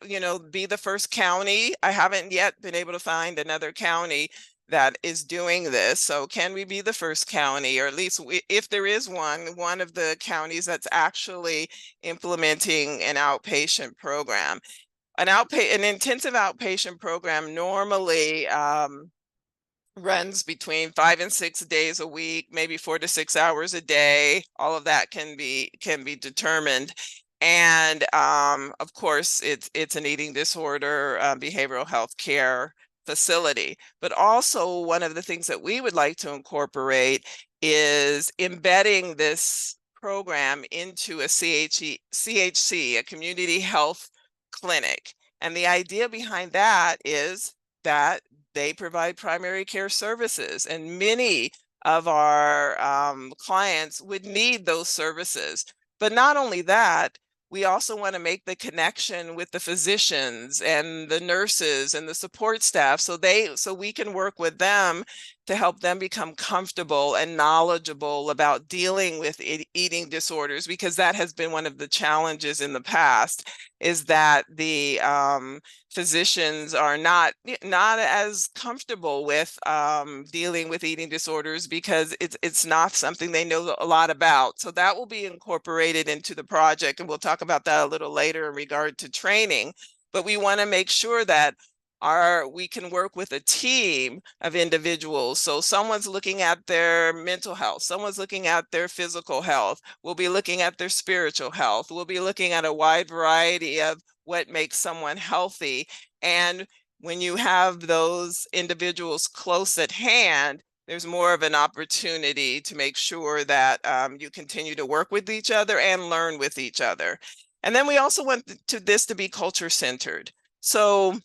be the first county? I haven't yet been able to find another county that is doing this. So can we be the first county, or at least if there is one of the counties that's actually implementing an outpatient program? An intensive outpatient program normally runs between 5 and 6 days a week, maybe 4 to 6 hours a day. All of that can be determined. And of course, it's an eating disorder behavioral health care facility. But also, one of the things that we would like to incorporate is embedding this program into a CHC, a community health clinic. And the idea behind that is that they provide primary care services, and many of our clients would need those services. But not only that, we also want to make the connection with the physicians and the nurses and the support staff, so we can work with them to help them become comfortable and knowledgeable about dealing with eating disorders, because that has been one of the challenges in the past, is that the physicians are not as comfortable with dealing with eating disorders, because it's not something they know a lot about. So that will be incorporated into the project, and we'll talk about that a little later in regard to training. But we want to make sure that we can work with a team of individuals. So someone's looking at their mental health, someone's looking at their physical health, we'll be looking at their spiritual health, we'll be looking at a wide variety of what makes someone healthy. And when you have those individuals close at hand, there's more of an opportunity to make sure that you continue to work with each other and learn with each other. And then we also want this to be culture centered. So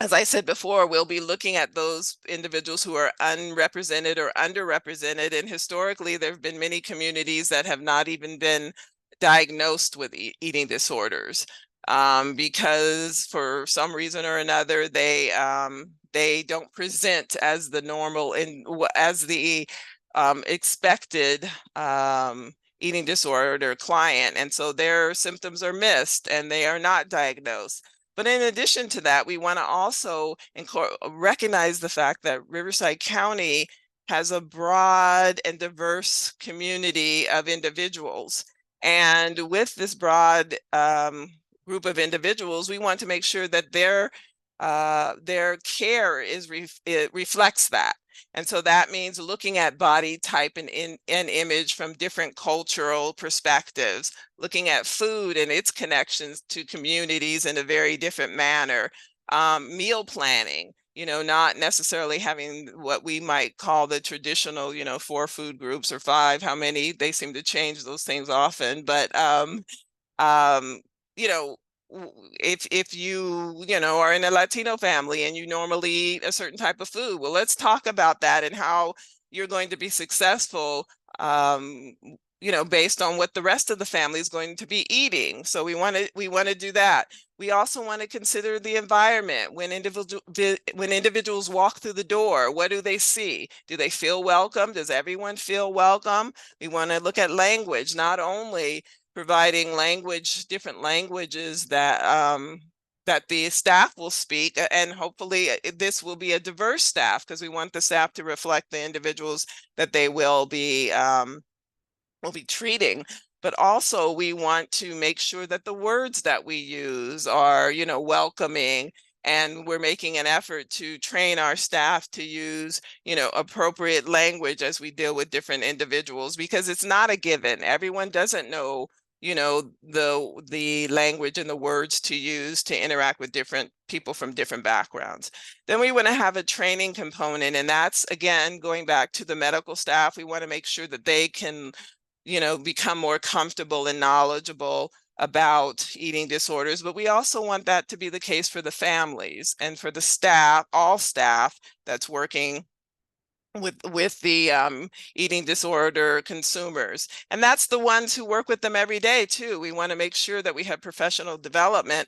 as I said before, we'll be looking at those individuals who are unrepresented or underrepresented. And historically, there have been many communities that have not even been diagnosed with eating disorders, because for some reason or another, they don't present as the normal and as the expected eating disorder client. And so their symptoms are missed and they are not diagnosed. But in addition to that, we want to also recognize the fact that Riverside County has a broad and diverse community of individuals. And with this broad group of individuals, we want to make sure that their care it reflects that. And so that means looking at body type and image from different cultural perspectives, looking at food and its connections to communities in a very different manner, meal planning, not necessarily having what we might call the traditional, 4 food groups or 5, how many, they seem to change those things often. But, if you are in a Latino family and you normally eat a certain type of food, well, let's talk about that and how you're going to be successful, based on what the rest of the family is going to be eating. So we want to do that. We also want to consider the environment. When individuals walk through the door, what do they see? Do they feel welcome? Does everyone feel welcome? We want to look at language, not only providing different languages that that the staff will speak, and hopefully this will be a diverse staff, because we want the staff to reflect the individuals that they will be treating. But also we want to make sure that the words that we use are, welcoming, and we're making an effort to train our staff to use, appropriate language as we deal with different individuals, because it's not a given. Everyone doesn't know, the language and the words to use to interact with different people from different backgrounds. Then we want to have a training component, and that's, again, going back to the medical staff. We want to make sure that they can become more comfortable and knowledgeable about eating disorders. But we also want that to be the case for the families and for the staff, all staff that's working with the eating disorder consumers. And that's the ones who work with them every day too. We want to make sure that we have professional development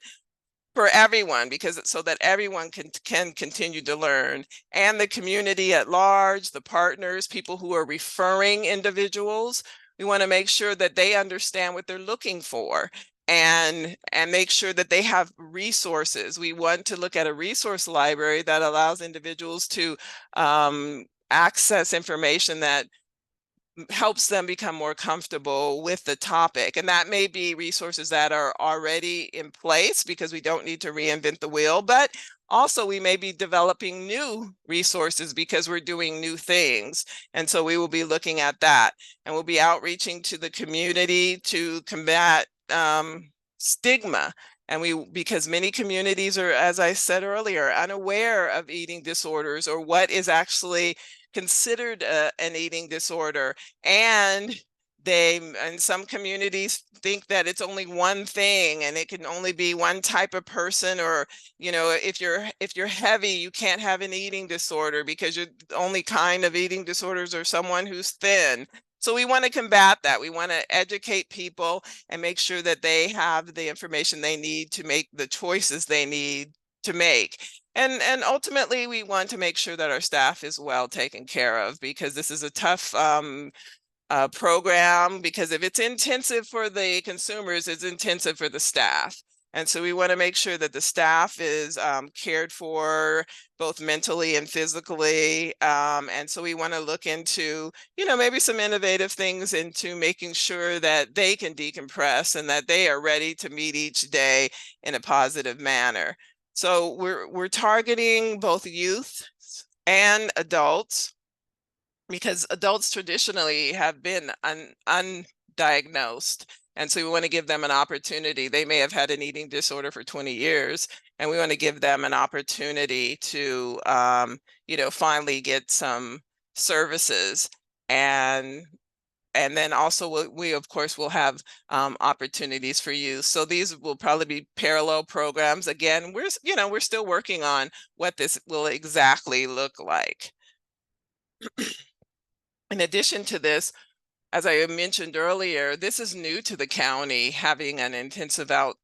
for everyone, because so that everyone can continue to learn, and the community at large, the partners, people who are referring individuals. We want to make sure that they understand what they're looking for, and make sure that they have resources. We want to look at a resource library that allows individuals to access information that helps them become more comfortable with the topic. And that may be resources that are already in place, because we don't need to reinvent the wheel, but also we may be developing new resources because we're doing new things. And so we will be looking at that, and we'll be outreaching to the community to combat stigma. And because many communities are, as I said earlier, unaware of eating disorders or what is actually considered an eating disorder. And some communities think that it's only one thing, and it can only be one type of person, or, you know, if you're heavy, you can't have an eating disorder, because you're the only kind of eating disorders are someone who's thin. So we want to combat that. We want to educate people and make sure that they have the information they need to make the choices they need to make. And ultimately, we want to make sure that our staff is well taken care of, because this is a tough program, because if it's intensive for the consumers, it's intensive for the staff. And so we want to make sure that the staff is cared for both mentally and physically. And so we want to look into, you know, maybe some innovative things into making sure that they can decompress and that they are ready to meet each day in a positive manner. So we're targeting both youth and adults, because adults traditionally have been undiagnosed. And so we want to give them an opportunity. They may have had an eating disorder for 20 years, and we want to give them an opportunity to, you know, finally get some services. And then also we of course will have opportunities for youth. So these will probably be parallel programs. Again, we're still working on what this will exactly look like. In addition to this, as I mentioned earlier, this is new to the county, having an intensive out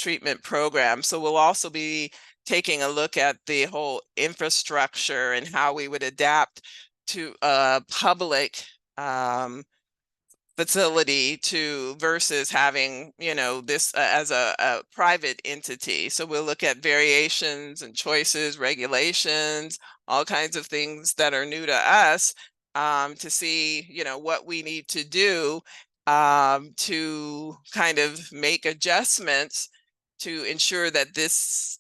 treatment program. So we'll also be taking a look at the whole infrastructure and how we would adapt to a public facility to versus having, you know, this as a private entity. So we'll look at variations and choices, regulations, all kinds of things that are new to us, to see, you know, what we need to do to kind of make adjustments to ensure that this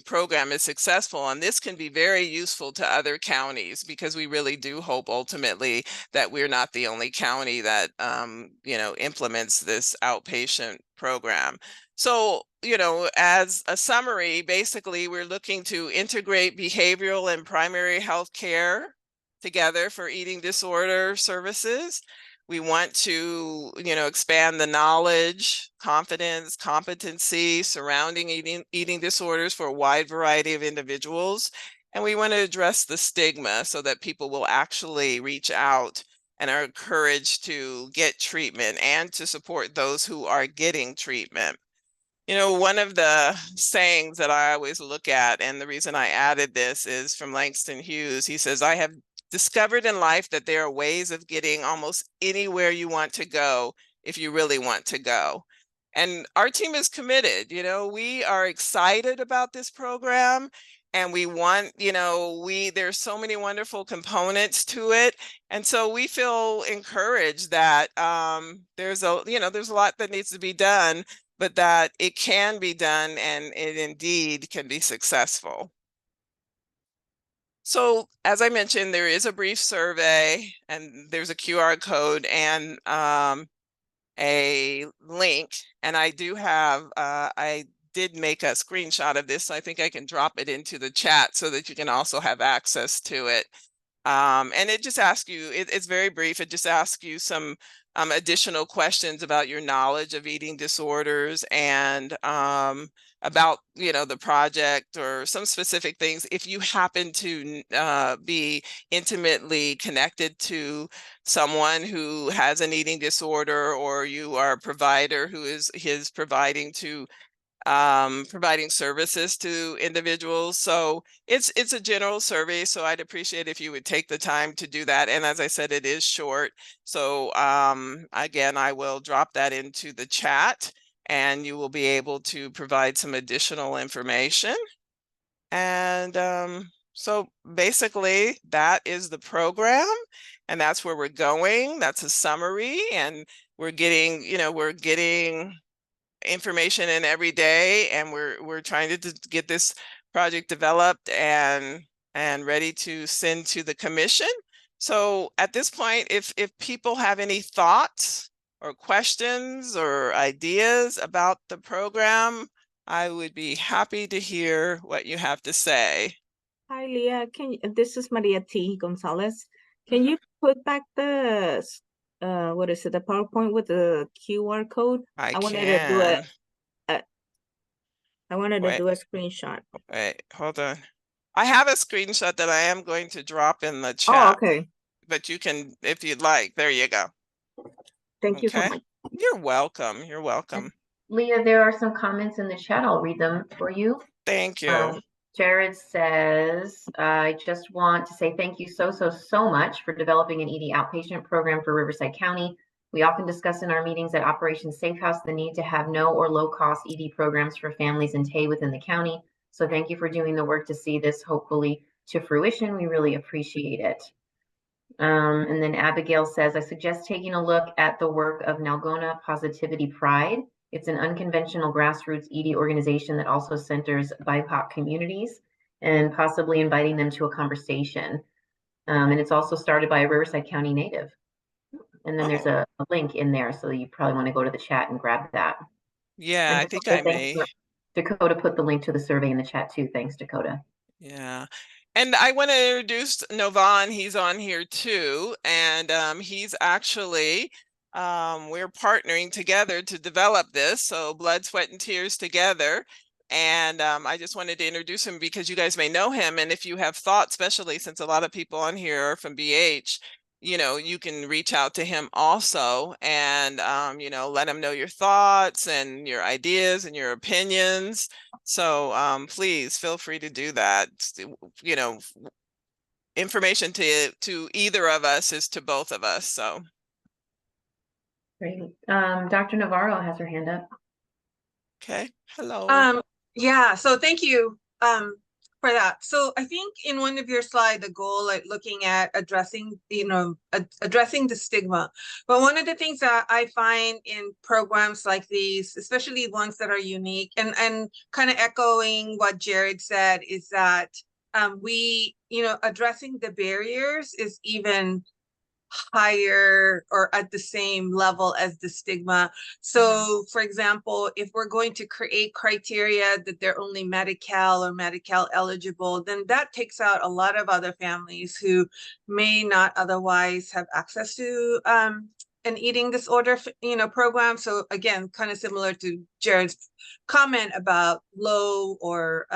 program is successful. And this can be very useful to other counties, because we really do hope ultimately that we're not the only county that you know, implements this outpatient program. So, you know, as a summary, basically we're looking to integrate behavioral and primary health care together for eating disorder services. We want to, you know, expand the knowledge, confidence, competency surrounding eating disorders for a wide variety of individuals. And we want to address the stigma so that people will actually reach out and are encouraged to get treatment and to support those who are getting treatment. You know, one of the sayings that I always look at, and the reason I added this, is from Langston Hughes. He says, "I have discovered in life that there are ways of getting almost anywhere you want to go if you really want to go." And our team is committed. You know, we are excited about this program, and we want, you know, there's so many wonderful components to it. And so we feel encouraged that there's a lot that needs to be done, but that it can be done, and it indeed can be successful. So as I mentioned, there is a brief survey, and there's a QR code and a link. And I do have, I did make a screenshot of this, so I think I can drop it into the chat so that you can also have access to it. And it just asks you, it's very brief. It just asks you some additional questions about your knowledge of eating disorders and about, you know, the project or some specific things. If you happen to be intimately connected to someone who has an eating disorder, or you are a provider who is providing services to individuals. So it's a general survey. So I'd appreciate if you would take the time to do that. And as I said, it is short. So again, I will drop that into the chat and you will be able to provide some additional information. And so basically that is the program and that's where we're going. That's a summary, and we're getting, you know, we're getting information in every day, and we're trying to get this project developed and ready to send to the commission. So at this point, if people have any thoughts or questions or ideas about the program, I would be happy to hear what you have to say. Hi, Leah. This is Maria T. Gonzalez. Can you put back the what is it, the PowerPoint with the QR code? I wanted to do can. I wanted to Wait. do a screenshot. Wait, hold on. I have a screenshot that I am going to drop in the Oh, chat, okay. but you can, if you'd like. There you go. Thank you so Okay. much. You're welcome. You're welcome. Leah, there are some comments in the chat. I'll read them for you. Thank you. Jared says, I just want to say thank you so much for developing an ED outpatient program for Riverside County. We often discuss in our meetings at Operation Safe House the need to have no or low cost ED programs for families in TAY within the county. So thank you for doing the work to see this hopefully to fruition. We really appreciate it. And then Abigail says, I suggest taking a look at the work of Nalgona Positivity Pride. It's an unconventional grassroots ED organization that also centers BIPOC communities and possibly inviting them to a conversation. And it's also started by a Riverside County native. And then there's a link in there, so you probably want to go to the chat and grab that. Yeah, And I think I may. Dakota put the link to the survey in the chat too. Thanks, Dakota. Yeah. And I want to introduce Novan. He's on here too. And he's actually, we're partnering together to develop this. So blood, sweat, and tears together. And I just wanted to introduce him because you guys may know him. And if you have thoughts, especially since a lot of people on here are from BH, you know, you can reach out to him also and, you know, let him know your thoughts and your ideas and your opinions. So please feel free to do that. You know, information to either of us is to both of us. So great. Dr. Navarro has her hand up. Okay. Hello. Yeah, so thank you for that. So I think in one of your slides, the goal, like looking at addressing, you know, addressing the stigma. But one of the things that I find in programs like these, especially ones that are unique, and kind of echoing what Jared said, is that we, you know, addressing the barriers is even higher or at the same level as the stigma. So for example, if we're going to create criteria that they're only Medi-Cal or Medi-Cal eligible, then that takes out a lot of other families who may not otherwise have access to an eating disorder, you know, program. So again, kind of similar to Jared's comment about low or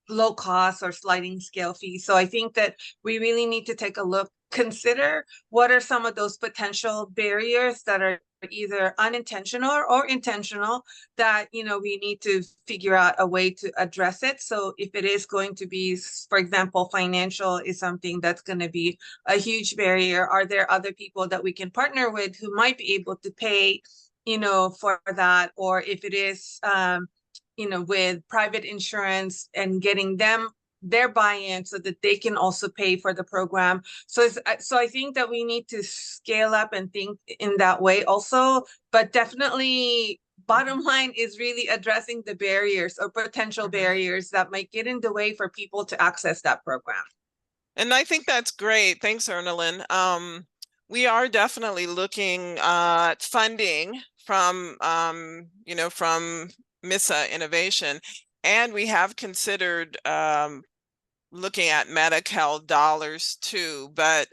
low cost or sliding scale fees. So I think that we really need to take a look, consider what are some of those potential barriers that are either unintentional or intentional that, you know, we need to figure out a way to address it. So if it is going to be, for example, financial is something that's going to be a huge barrier, are there other people that we can partner with who might be able to pay, you know, for that? Or if it is, you know, with private insurance and getting them their buy-in so that they can also pay for the program. So I think that we need to scale up and think in that way also, but definitely bottom line is really addressing the barriers or potential barriers that might get in the way for people to access that program. And I think that's great. Thanks, Ernalyn. We are definitely looking at funding from, you know, from MISA Innovation, and we have considered looking at Medi-Cal dollars too, but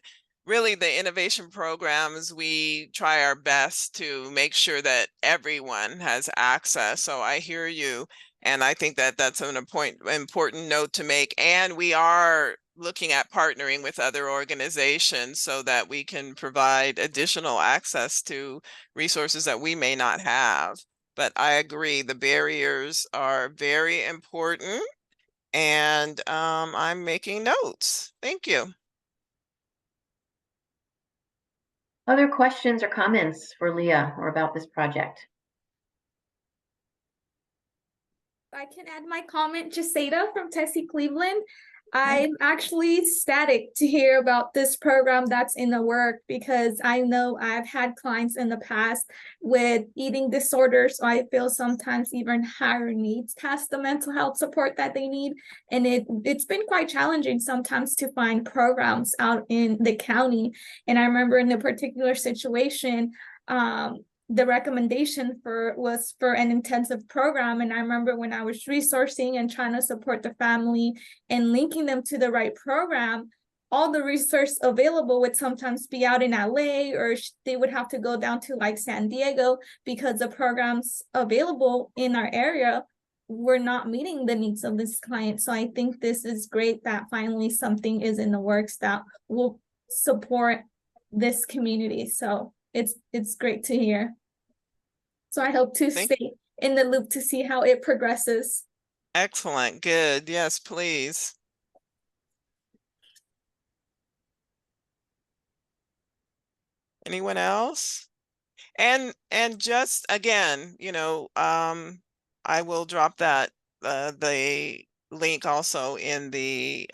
really the innovation programs, we try our best to make sure that everyone has access. So I hear you. And I think that that's an important note to make. And we are looking at partnering with other organizations so that we can provide additional access to resources that we may not have. But I agree, the barriers are very important. And I'm making notes. Thank you. Other questions or comments for Leah or about this project? I can add my comment, Jasada from Tessie, Cleveland. I'm actually ecstatic to hear about this program that's in the work because I know I've had clients in the past with eating disorders. So I feel sometimes even higher needs past the mental health support that they need. And it's been quite challenging sometimes to find programs out in the county. And I remember in a particular situation, the recommendation was for an intensive program. And I remember when I was resourcing and trying to support the family and linking them to the right program, all the resource available would sometimes be out in LA, or they would have to go down to like San Diego because the programs available in our area were not meeting the needs of this client. So I think this is great that finally something is in the works that will support this community. So it's great to hear. So I hope to stay in the loop to see how it progresses. Excellent. Good. Yes, please. Anyone else? And just again, I will drop that the link also in the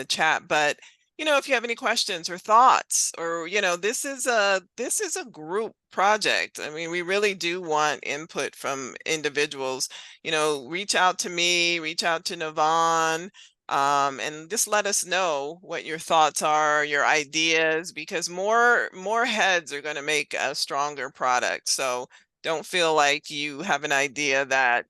chat, but if you have any questions or thoughts, or this is a group project. I mean, we really do want input from individuals. Reach out to me, reach out to Navon, and just let us know what your thoughts are, your ideas, because more heads are going to make a stronger product. So don't feel like you have an idea that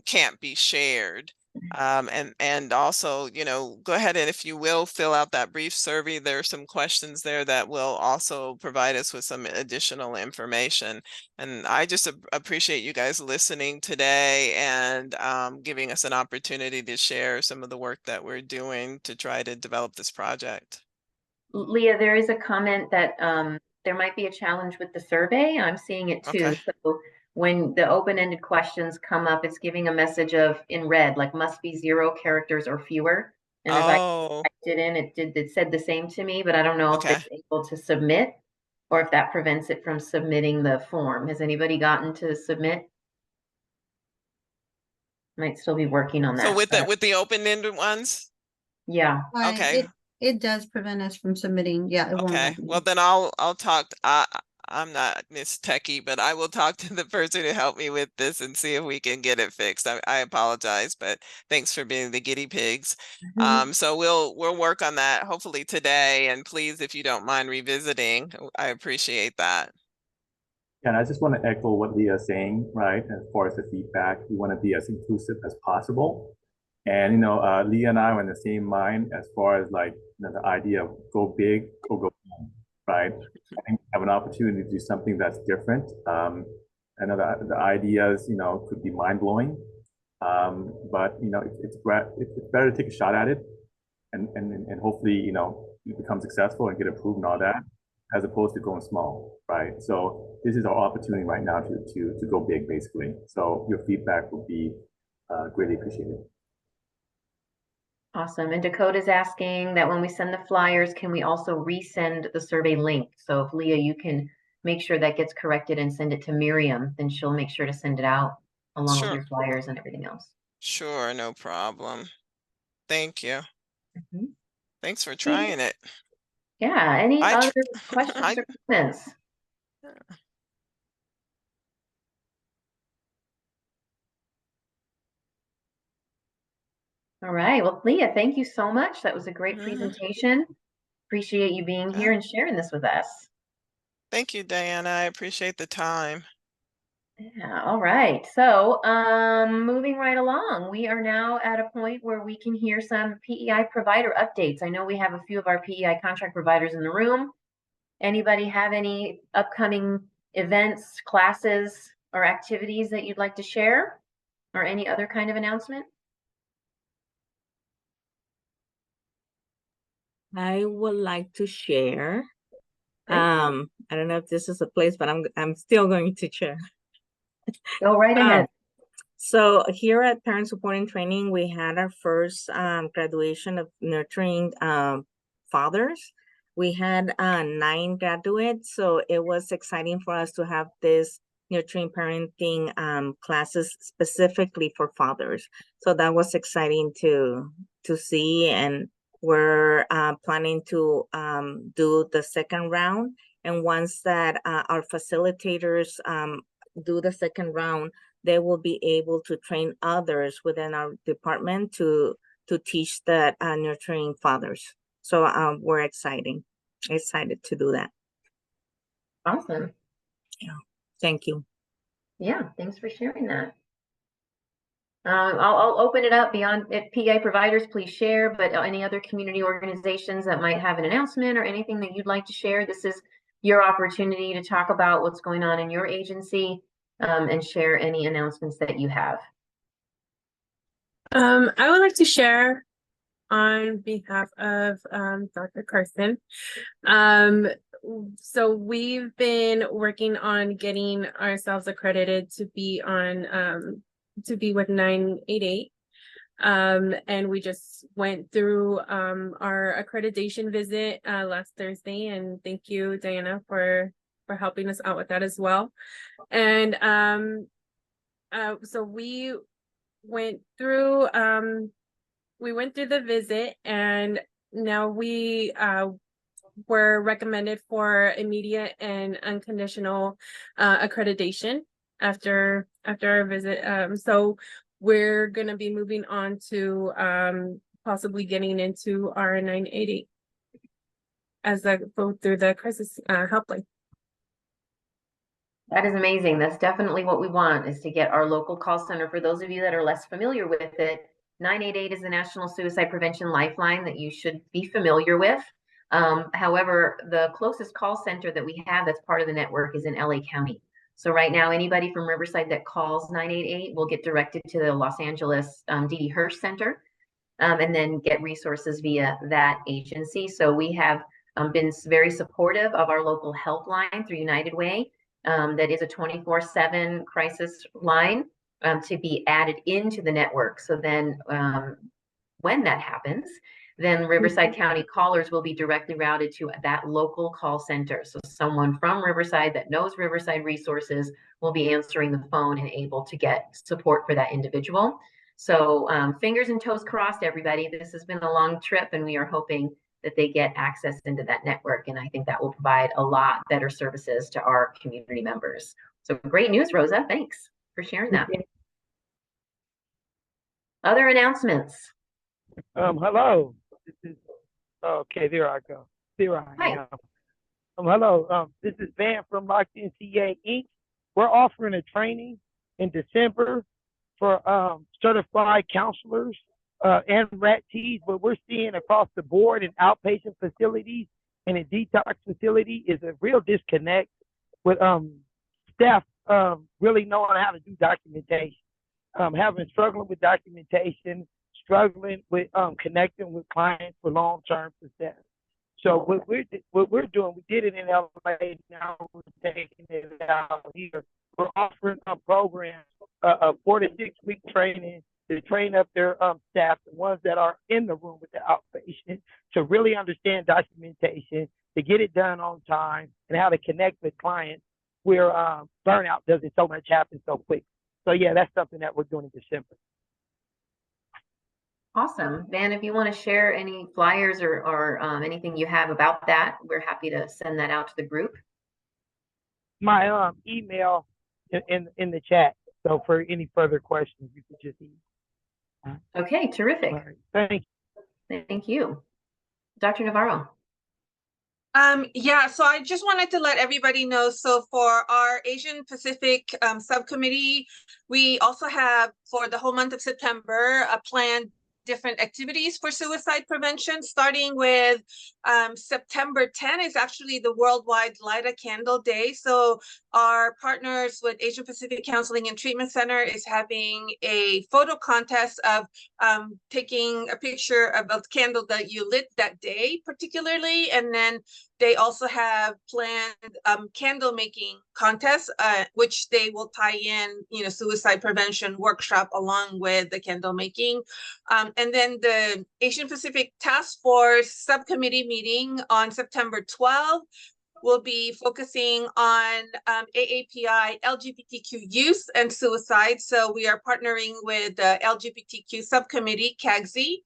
can't be shared. And also, go ahead and, if you will, fill out that brief survey. There are some questions there that will also provide us with some additional information. And I just appreciate you guys listening today and giving us an opportunity to share some of the work that we're doing to try to develop this project. Leah, there is a comment that there might be a challenge with the survey. I'm seeing it too. Okay. So when the open-ended questions come up, it's giving a message of in red, like must be 0 characters or fewer. And as I typed it in, it said the same to me, but I don't know if it's able to submit or if that prevents it from submitting the form. Has anybody gotten to submit? Might still be working on that. So with the open-ended ones? Yeah. Okay. It does prevent us from submitting. Yeah, it won't Okay. let me. Well, then I'll talk. I'm not Miss Techie, but I will talk to the person who helped me with this and see if we can get it fixed. I apologize, but thanks for being the guinea pigs. So we'll work on that hopefully today. And please, if you don't mind revisiting, I appreciate that. And I just want to echo what Leah is saying, right? As far as the feedback, we want to be as inclusive as possible. And Leah and I are in the same mind as far as like the idea of go big or go home, right? I think we have an opportunity to do something that's different. I know the ideas, could be mind blowing, but it's better to take a shot at it, and hopefully it becomes successful and get approved and all that, as opposed to going small, right? So this is our opportunity right now to go big, basically. So your feedback would be greatly appreciated. Awesome. And Dakota's asking that when we send the flyers, can we also resend the survey link? So if Leah, you can make sure that gets corrected and send it to Miriam, then she'll make sure to send it out along with your flyers and everything else. Sure, no problem. Thank you. Thanks for trying it. Yeah. Any other questions or comments? All right. Well, Leah, thank you so much. That was a great presentation. Appreciate you being here and sharing this with us. Thank you, Diana. I appreciate the time. Yeah, all right. So, moving right along, we are now at a point where we can hear some PEI provider updates. I know we have a few of our PEI contract providers in the room. Anybody have any upcoming events, classes, or activities that you'd like to share, or any other kind of announcement? I would like to share. Great. I don't know if this is a place, but I'm still going to share. Go right ahead. So here at Parent Supporting Training, we had our first graduation of nurturing fathers. We had 9 graduates, so it was exciting for us to have this nurturing parenting classes specifically for fathers. So that was exciting to see, and we're planning to do the second round. And once that our facilitators do the second round, they will be able to train others within our department to teach that nurturing fathers. So we're excited to do that. Awesome. Yeah. Thank you. Yeah, thanks for sharing that. I'll open it up beyond if PA providers, please share, but any other community organizations that might have an announcement or anything that you'd like to share, this is your opportunity to talk about what's going on in your agency and share any announcements that you have. I would like to share on behalf of Dr. Carson. So we've been working on getting ourselves accredited to be on to be with 988. And we just went through our accreditation visit last Thursday, and thank you, Diana, for helping us out with that as well. And so we went through the visit, and now we were recommended for immediate and unconditional accreditation after our visit. So we're going to be moving on to possibly getting into our 980 as a go through the crisis helpline. That is amazing. That's definitely what we want, is to get our local call center. For those of you that are less familiar with it, 988 is the National Suicide Prevention Lifeline that you should be familiar with. However, the closest call center that we have that's part of the network is in LA County. So right now, anybody from Riverside that calls 988 will get directed to the Los Angeles RUHS Center and then get resources via that agency. So we have been very supportive of our local helpline through United Way. That is a 24/7 crisis line to be added into the network. So then when that happens, then Riverside County callers will be directly routed to that local call center. So someone from Riverside that knows Riverside resources will be answering the phone and able to get support for that individual. So fingers and toes crossed, everybody. This has been a long trip, and we are hoping that they get access into that network. And I think that will provide a lot better services to our community members. So great news, Rosa. Thanks for sharing that. Other announcements? Hello. This is okay. There I go. There I am. Hello. This is Van from Locked In CA Inc. We're offering a training in December for certified counselors and RATs. What we're seeing across the board in outpatient facilities and in detox facility is a real disconnect with staff really knowing how to do documentation, struggling with documentation, struggling with connecting with clients for long-term success. So what we're doing, we did it in LA, now we're taking it out here. We're offering a program, a 4 to 6 week training to train up their staff, the ones that are in the room with the outpatient, to really understand documentation, to get it done on time, and how to connect with clients where burnout doesn't so much happen so quick. So yeah, that's something that we're doing in December. Awesome. Van, if you want to share any flyers or anything you have about that, we're happy to send that out to the group. My email in the chat. So for any further questions, you could just email. Okay, terrific. Right. Thank you. Thank you. Dr. Navarro. Yeah, so I just wanted to let everybody know, so for our Asian Pacific subcommittee, we also have for the whole month of September a planned different activities for suicide prevention, starting with September 10 is actually the Worldwide Light a Candle Day. So our partners with Asian Pacific Counseling and Treatment Center is having a photo contest of taking a picture of a candle that you lit that day particularly, and then they also have planned candle making contests, which they will tie in, suicide prevention workshop along with the candle making. And then the Asian Pacific Task Force Subcommittee meeting on September 12th will be focusing on AAPI LGBTQ youth and suicide. So we are partnering with the LGBTQ subcommittee, CAGSI,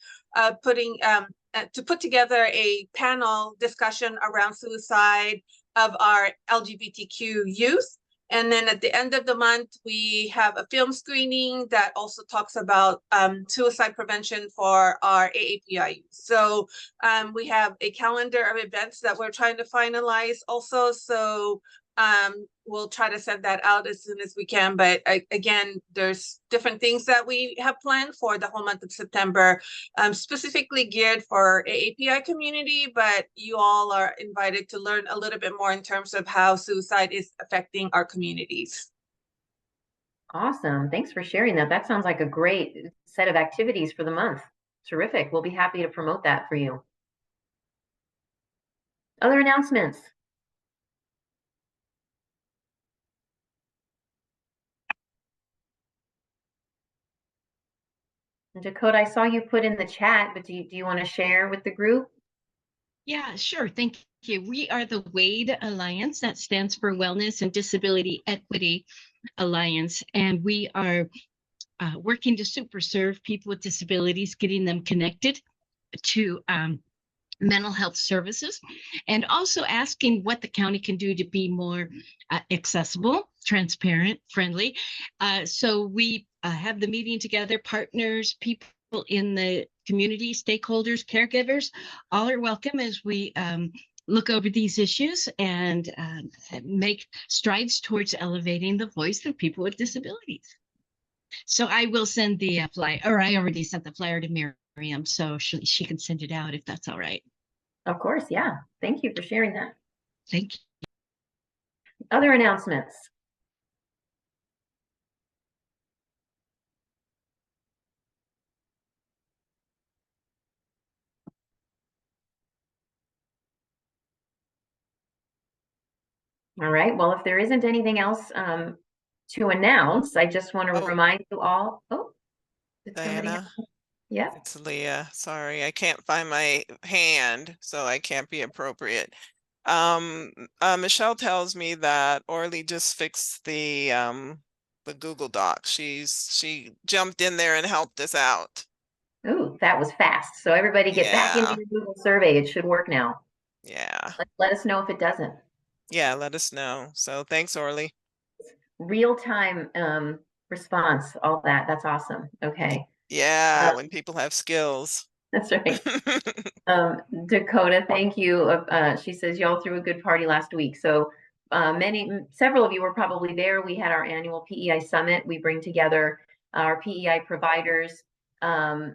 to put together a panel discussion around suicide of our LGBTQ youth. And then at the end of the month, we have a film screening that also talks about suicide prevention for our AAPI youth. So we have a calendar of events that we're trying to finalize also. So we'll try to send that out as soon as we can. But again, there's different things that we have planned for the whole month of September, specifically geared for AAPI community, but you all are invited to learn a little bit more in terms of how suicide is affecting our communities. Awesome. Thanks for sharing that. That sounds like a great set of activities for the month. Terrific. We'll be happy to promote that for you. Other announcements? Dakota, I saw you put in the chat, but do you want to share with the group? Yeah, sure. Thank you. We are the WADE Alliance, that stands for Wellness and Disability Equity Alliance, and we are working to super serve people with disabilities, getting them connected to mental health services, and also asking what the county can do to be more accessible, transparent, friendly. So we have the meeting together, partners, people in the community, stakeholders, caregivers, all are welcome as we look over these issues and make strides towards elevating the voice of people with disabilities. So I will send the flyer, or I already sent the flyer to Miriam, so she can send it out if that's all right. Of course, yeah. Thank you for sharing that. Thank you. Other announcements? All right. Well, if there isn't anything else to announce, I just want to remind you all. Oh, Diana. Yeah. It's Leah. Sorry, I can't find my hand, so I can't be appropriate. Michelle tells me that Orly just fixed the Google Doc. She jumped in there and helped us out. Ooh, that was fast. So everybody get back into your Google survey. It should work now. Yeah. Let us know if it doesn't. Yeah, let us know. So thanks, Orly. Real-time response, all that. That's awesome. Okay. Yeah, when people have skills. That's right. Dakota, thank you. She says y'all threw a good party last week. So several of you were probably there. We had our annual PEI summit. We bring together our PEI providers annually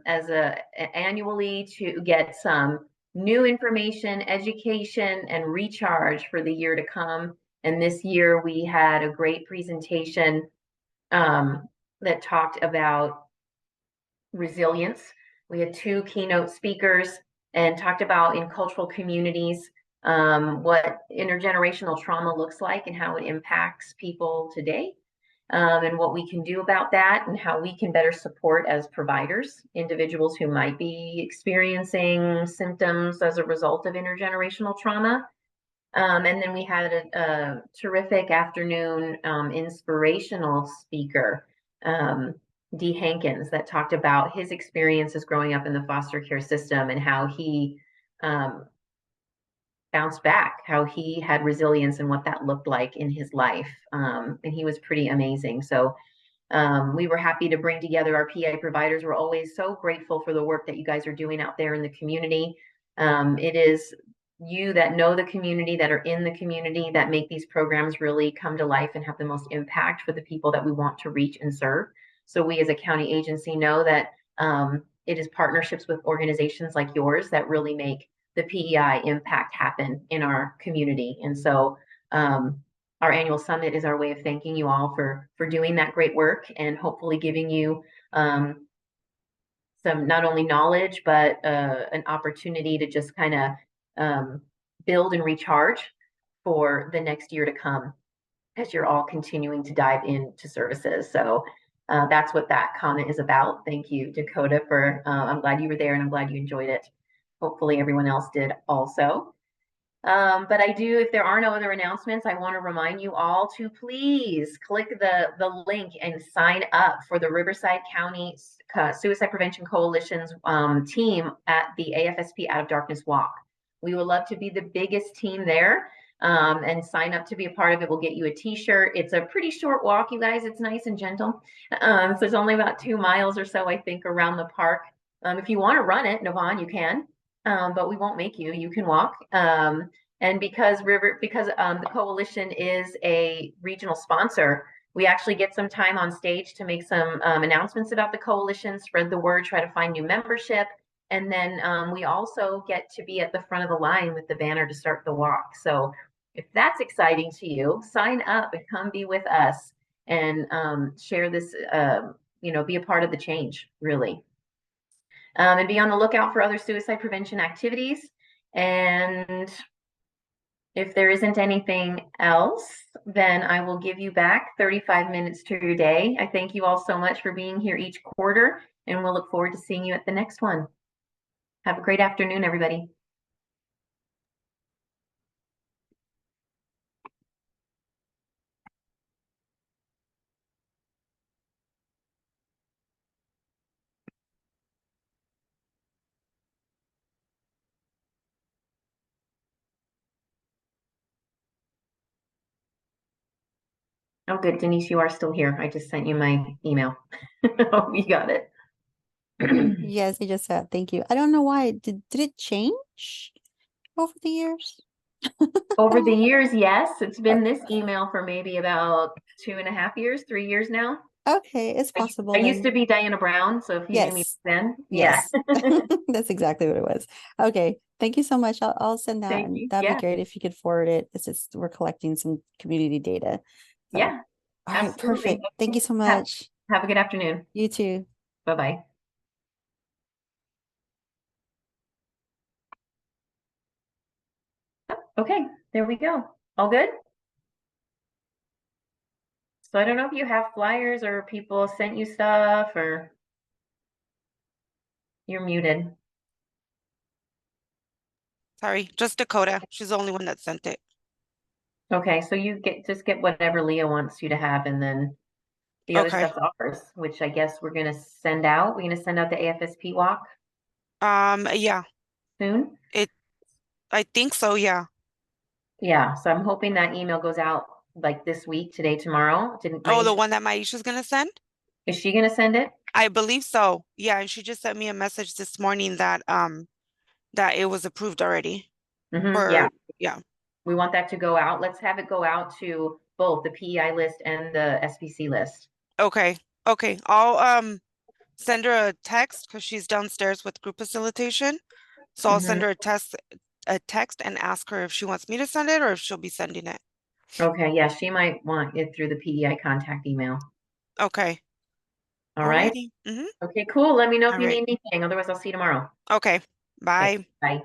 to get some new information, education, and recharge for the year to come. And this year we had a great presentation that talked about resilience. We had two keynote speakers and talked about in cultural communities what intergenerational trauma looks like and how it impacts people today, and what we can do about that and how we can better support as providers individuals who might be experiencing symptoms as a result of intergenerational trauma. And then we had a terrific afternoon inspirational speaker, D. Hankins, that talked about his experiences growing up in the foster care system and how he bounced back, how he had resilience and what that looked like in his life. And he was pretty amazing. So we were happy to bring together our PA providers. We're always so grateful for the work that you guys are doing out there in the community. It is you that know the community, that are in the community, that make these programs really come to life and have the most impact for the people that we want to reach and serve. So we as a county agency know that it is partnerships with organizations like yours that really make the PEI impact happen in our community. And so our annual summit is our way of thanking you all for doing that great work and hopefully giving you some not only knowledge, but an opportunity to just kind of build and recharge for the next year to come as you're all continuing to dive into services. So that's what that comment is about. Thank you, Dakota, for I'm glad you were there and I'm glad you enjoyed it. Hopefully everyone else did also. But I do, if there are no other announcements, I want to remind you all to please click the link and sign up for the Riverside County Suicide Prevention Coalition's team at the AFSP Out of Darkness Walk. We would love to be the biggest team there and sign up to be a part of it. We'll get you a t-shirt. It's a pretty short walk, you guys. It's nice and gentle. So it's only about 2 miles or so, I think, around the park. If you want to run it, Navon, you can. But we won't make you. You can walk. And because the coalition is a regional sponsor, we actually get some time on stage to make some announcements about the coalition, spread the word, try to find new membership. And then we also get to be at the front of the line with the banner to start the walk. So if that's exciting to you, sign up and come be with us and share this, be a part of the change, really. And be on the lookout for other suicide prevention activities. And if there isn't anything else, then I will give you back 35 minutes to your day. I thank you all so much for being here each quarter, and we'll look forward to seeing you at the next one. Have a great afternoon, everybody. Oh, good, Denise, you are still here. I just sent you my email. Oh, you got it. Yes, I just said thank you. I don't know why. Did it change over the years? Over the years, yes. It's been this email for maybe about 2.5 years, 3 years now. Okay, it's possible. I used to be Diana Brown, so if you knew me then, yes. That's exactly what it was. Okay, thank you so much. I'll send that, Thank and you. that'd Yeah. be great if you could forward it. It's just we're collecting some community data. So, Yeah. all right, Absolutely. perfect. Thank you so much. Have a good afternoon. You too. Bye-bye. Okay, there we go. All good? So I don't know if you have flyers or people sent you stuff or you're muted. Sorry, just Dakota. She's the only one that sent it. Okay, so you just get whatever Leah wants you to have, and then the other Okay. stuff's ours, which I guess we're gonna send out. We're gonna send out the AFSP walk Yeah, soon. I think so, yeah. Yeah, so I'm hoping that email goes out like this week, today, tomorrow. Oh, the one that Maisha's gonna send? Is she gonna send it? I believe so. Yeah, and she just sent me a message this morning that it was approved already. Yeah. Yeah. We want that to go out. Let's have it go out to both the PEI list and the SPC list. Okay. Okay. I'll send her a text because she's downstairs with group facilitation. So I'll send her a text and ask her if she wants me to send it or if she'll be sending it. Okay, yeah, she might want it through the PEI contact email. Okay. All right. Mm-hmm. Okay, cool. Let me know if All you right. need anything. Otherwise, I'll see you tomorrow. Okay. Bye. Okay, bye.